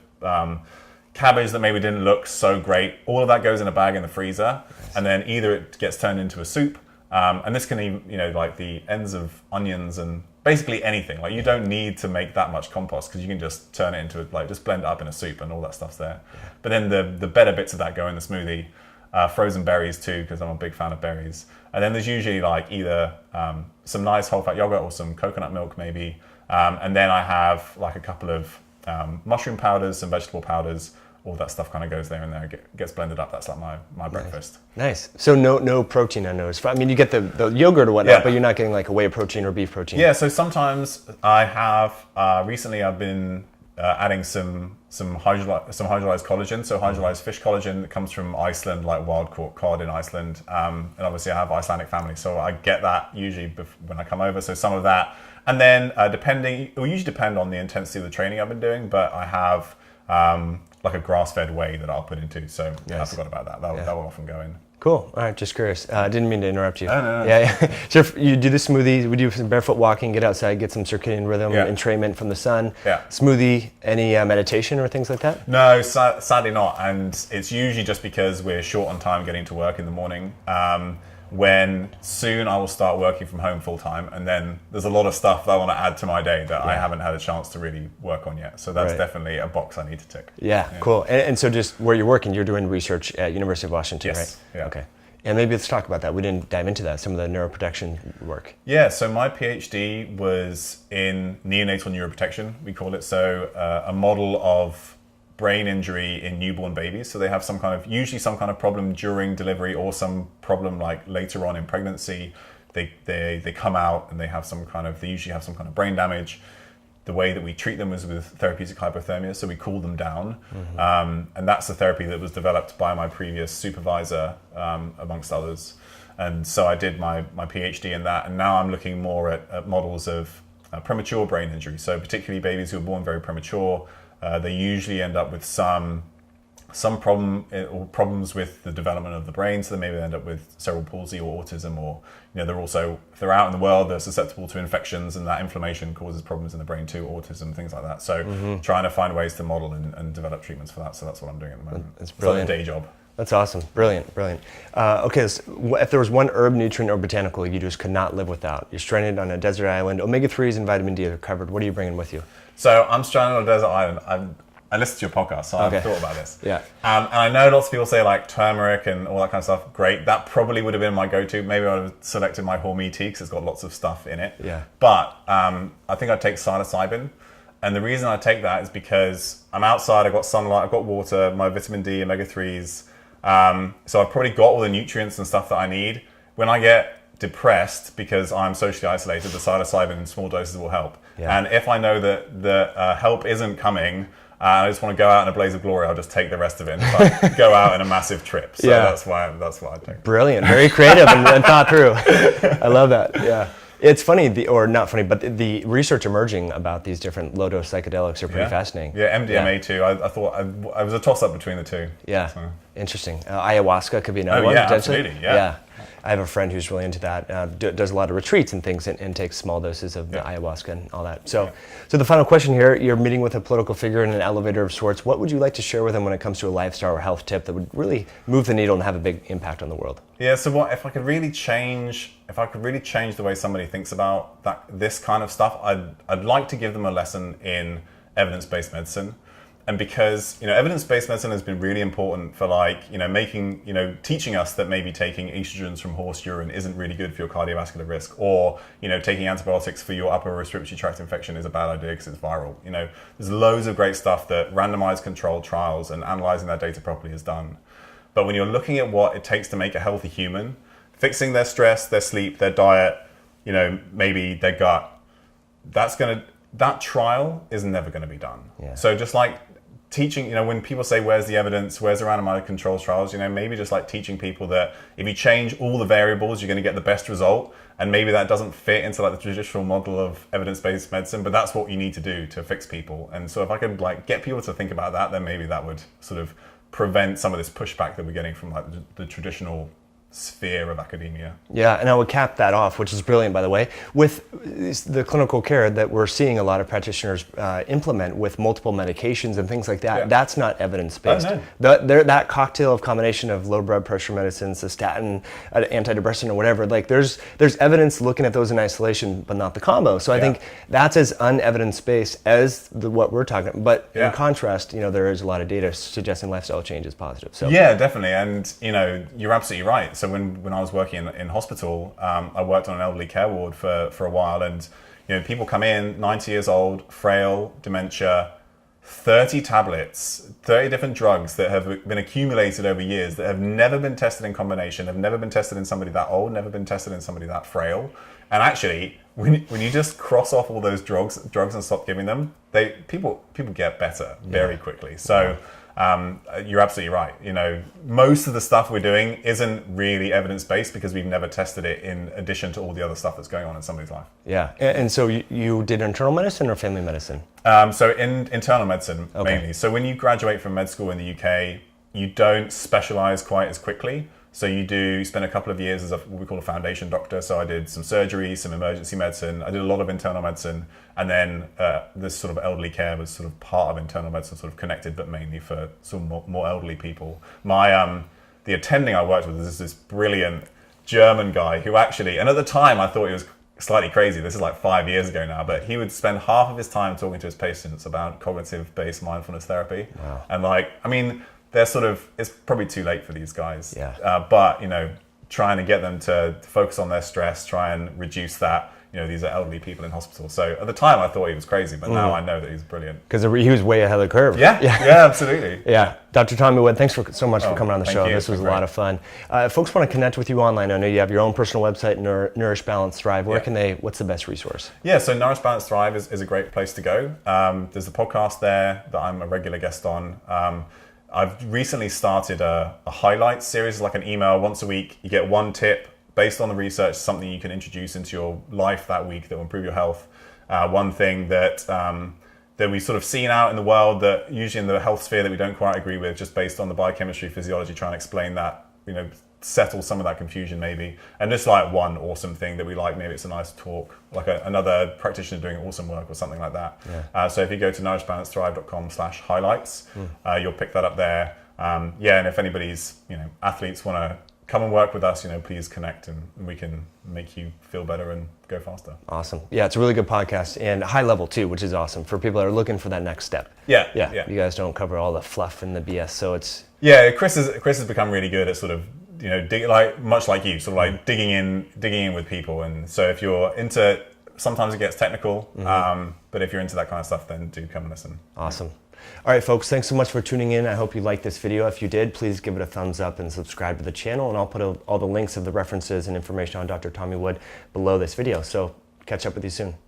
cabbage that maybe didn't look so great, all of that goes in a bag in the freezer. Nice. And then either it gets turned into a soup, and this can even, the ends of onions and basically anything. You don't need to make that much compost because you can just turn it into just blend it up in a soup and all that stuff's there. Yeah. But then the better bits of that go in the smoothie. Frozen berries too, because I'm a big fan of berries. And then there's usually either some nice whole fat yogurt or some coconut milk maybe. And then I have a couple of mushroom powders, some vegetable powders. All that stuff kind of goes there and there, gets blended up. That's my breakfast. Nice. So no protein on those. I mean, you get the yogurt or whatnot, but you're not getting a whey protein or beef protein. Yeah. So sometimes I have. Recently, I've been adding some hydrolyzed collagen. So hydrolyzed fish collagen that comes from Iceland, wild caught cod in Iceland. And obviously, I have Icelandic family, so I get that usually when I come over. So some of that, and then it will usually depend on the intensity of the training I've been doing. But I have. A grass-fed whey that I'll put into, so I forgot about that. That will often go in. Cool. All right, just curious. Didn't mean to interrupt you. No. Yeah. So you do the smoothie. We do some barefoot walking, get outside, get some circadian rhythm, entrainment from the sun. Yeah. Smoothie. Any meditation or things like that? No, sadly not. And it's usually just because we're short on time getting to work in the morning. When soon I will start working from home full time, and then there's a lot of stuff that I want to add to my day that I haven't had a chance to really work on yet. So that's definitely a box I need to tick. Yeah. Cool. And so just where you're working, you're doing research at University of Washington, yes. right? Yeah. Okay. And maybe let's talk about that. We didn't dive into that, some of the neuroprotection work. Yeah, so my PhD was in neonatal neuroprotection, we call it. So a model of brain injury in newborn babies. So they have usually some kind of problem during delivery or some problem later on in pregnancy. They come out and they usually have some kind of brain damage. The way that we treat them is with therapeutic hypothermia, so we cool them down. Mm-hmm. And that's the therapy that was developed by my previous supervisor, amongst others. And so I did my PhD in that, and now I'm looking more at models of premature brain injury. So particularly babies who are born very premature, they usually end up with some problem or problems with the development of the brain. So they maybe end up with cerebral palsy or autism, or if they're out in the world, they're susceptible to infections, and that inflammation causes problems in the brain too, autism, things like that. So trying to find ways to model and develop treatments for that. So that's what I'm doing at the moment. It's brilliant. It's like a day job. That's awesome. Brilliant. Okay, so if there was one herb, nutrient, or botanical you just could not live without, you're stranded on a desert island, omega-3s and vitamin D are covered, what are you bringing with you? So I'm stranded on a desert island. I listened to your podcast, so I've thought about this. Yeah. And I know lots of people say turmeric and all that kind of stuff. Great. That probably would have been my go-to. Maybe I would have selected my Hormone tea because it's got lots of stuff in it. Yeah. But I think I'd take psilocybin. And the reason I take that is because I'm outside, I've got sunlight, I've got water, my vitamin D, omega-3s. So I've probably got all the nutrients and stuff that I need. When I get depressed because I'm socially isolated, the psilocybin in small doses will help. Yeah. And if I know that the help isn't coming, I just want to go out in a blaze of glory, I'll just take the rest of it and like, go out in a massive trip. So that's why I take. Brilliant, very creative and thought through. I love that. Yeah, it's funny, or not funny, but the research emerging about these different low-dose psychedelics are pretty fascinating. Yeah, MDMA too. I thought I was a toss-up between the two. Yeah, so. Interesting. Ayahuasca could be another one. Yeah, absolutely. Yeah. I have a friend who's really into that, does a lot of retreats and things and takes small doses of the ayahuasca and all that. So the final question here, you're meeting with a political figure in an elevator of sorts. What would you like to share with them when it comes to a lifestyle or health tip that would really move the needle and have a big impact on the world? Yeah, so if I could really change the way somebody thinks about this kind of stuff, I'd like to give them a lesson in evidence-based medicine. And because, evidence-based medicine has been really important for teaching us that maybe taking estrogens from horse urine isn't really good for your cardiovascular risk, or, taking antibiotics for your upper respiratory tract infection is a bad idea because it's viral. There's loads of great stuff that randomized controlled trials and analyzing that data properly has done. But when you're looking at what it takes to make a healthy human, fixing their stress, their sleep, their diet, maybe their gut, that trial is never going to be done. Yeah. So just like teaching, when people say, where's the evidence, where's the randomized controlled trials, maybe just like teaching people that if you change all the variables, you're going to get the best result. And maybe that doesn't fit into like the traditional model of evidence-based medicine, but that's what you need to do to fix people. And so if I could like get people to think about that, then maybe that would sort of prevent some of this pushback that we're getting from like the traditional sphere of academia. Yeah, and I would cap that off, which is brilliant, by the way, with the clinical care that we're seeing a lot of practitioners implement with multiple medications and things like that. Yeah. That's not evidence-based. Oh, no. That cocktail of combination of low blood pressure medicines, a statin, an antidepressant, or whatever, like there's evidence looking at those in isolation, but not the combo. So I think that's as unevidence-based as what we're talking about. But in contrast, there is a lot of data suggesting lifestyle change is positive. So yeah, definitely. And you're absolutely right. So when I was working in hospital, I worked on an elderly care ward for a while, and people come in 90 years old, frail, dementia, 30 tablets, 30 different drugs that have been accumulated over years that have never been tested in combination, have never been tested in somebody that old, never been tested in somebody that frail. And actually, when you just cross off all those drugs and stop giving them, people get better very quickly. So. You're absolutely right. Most of the stuff we're doing isn't really evidence-based because we've never tested it in addition to all the other stuff that's going on in somebody's life. Yeah, and so you did internal medicine or family medicine? So in internal medicine mainly. So when you graduate from med school in the UK, you don't specialize quite as quickly. So you spend a couple of years as what we call a foundation doctor. So I did some surgery, some emergency medicine. I did a lot of internal medicine. And then this sort of elderly care was sort of part of internal medicine, sort of connected, but mainly for some more elderly people. The attending I worked with is this brilliant German guy who actually, and at the time I thought he was slightly crazy. This is like 5 years ago now, but he would spend half of his time talking to his patients about cognitive-based mindfulness therapy. Wow. And it's probably too late for these guys. Yeah. But trying to get them to focus on their stress, try and reduce that. These are elderly people in hospital. So at the time I thought he was crazy, but now I know that he's brilliant. Because he was way ahead of the curve. Yeah, absolutely. Yeah. Dr. Tommy Wood, thanks so much for coming on the show. This was a lot of fun. If folks want to connect with you online, I know you have your own personal website, Nourish, Balance, Thrive. What's the best resource? Yeah, so Nourish, Balance, Thrive is a great place to go. There's a podcast there that I'm a regular guest on. I've recently started a highlights series, like an email once a week. You get one tip based on the research, something you can introduce into your life that week that will improve your health. One thing that we've sort of seen out in the world that usually in the health sphere that we don't quite agree with, just based on the biochemistry, physiology, trying to explain that, settle some of that confusion maybe. And just like one awesome thing that we like, maybe it's a nice talk, like another practitioner doing awesome work or something like that. Yeah. So if you go to nourishbalancethrive.com/highlights, you'll pick that up there. And if anybody's, athletes want to come and work with us, please connect and we can make you feel better and go faster. Awesome. Yeah, it's a really good podcast and high level too, which is awesome for people that are looking for that next step. Yeah. You guys don't cover all the fluff and the BS, so it's... Yeah, Chris has become really good at sort of, much like you, sort of like digging in with people. And so if you're into, sometimes it gets technical, but if you're into that kind of stuff, then do come and listen. Awesome. All right, folks, thanks so much for tuning in. I hope you liked this video. If you did, please give it a thumbs up and subscribe to the channel. And I'll put all the links of the references and information on Dr. Tommy Wood below this video. So catch up with you soon.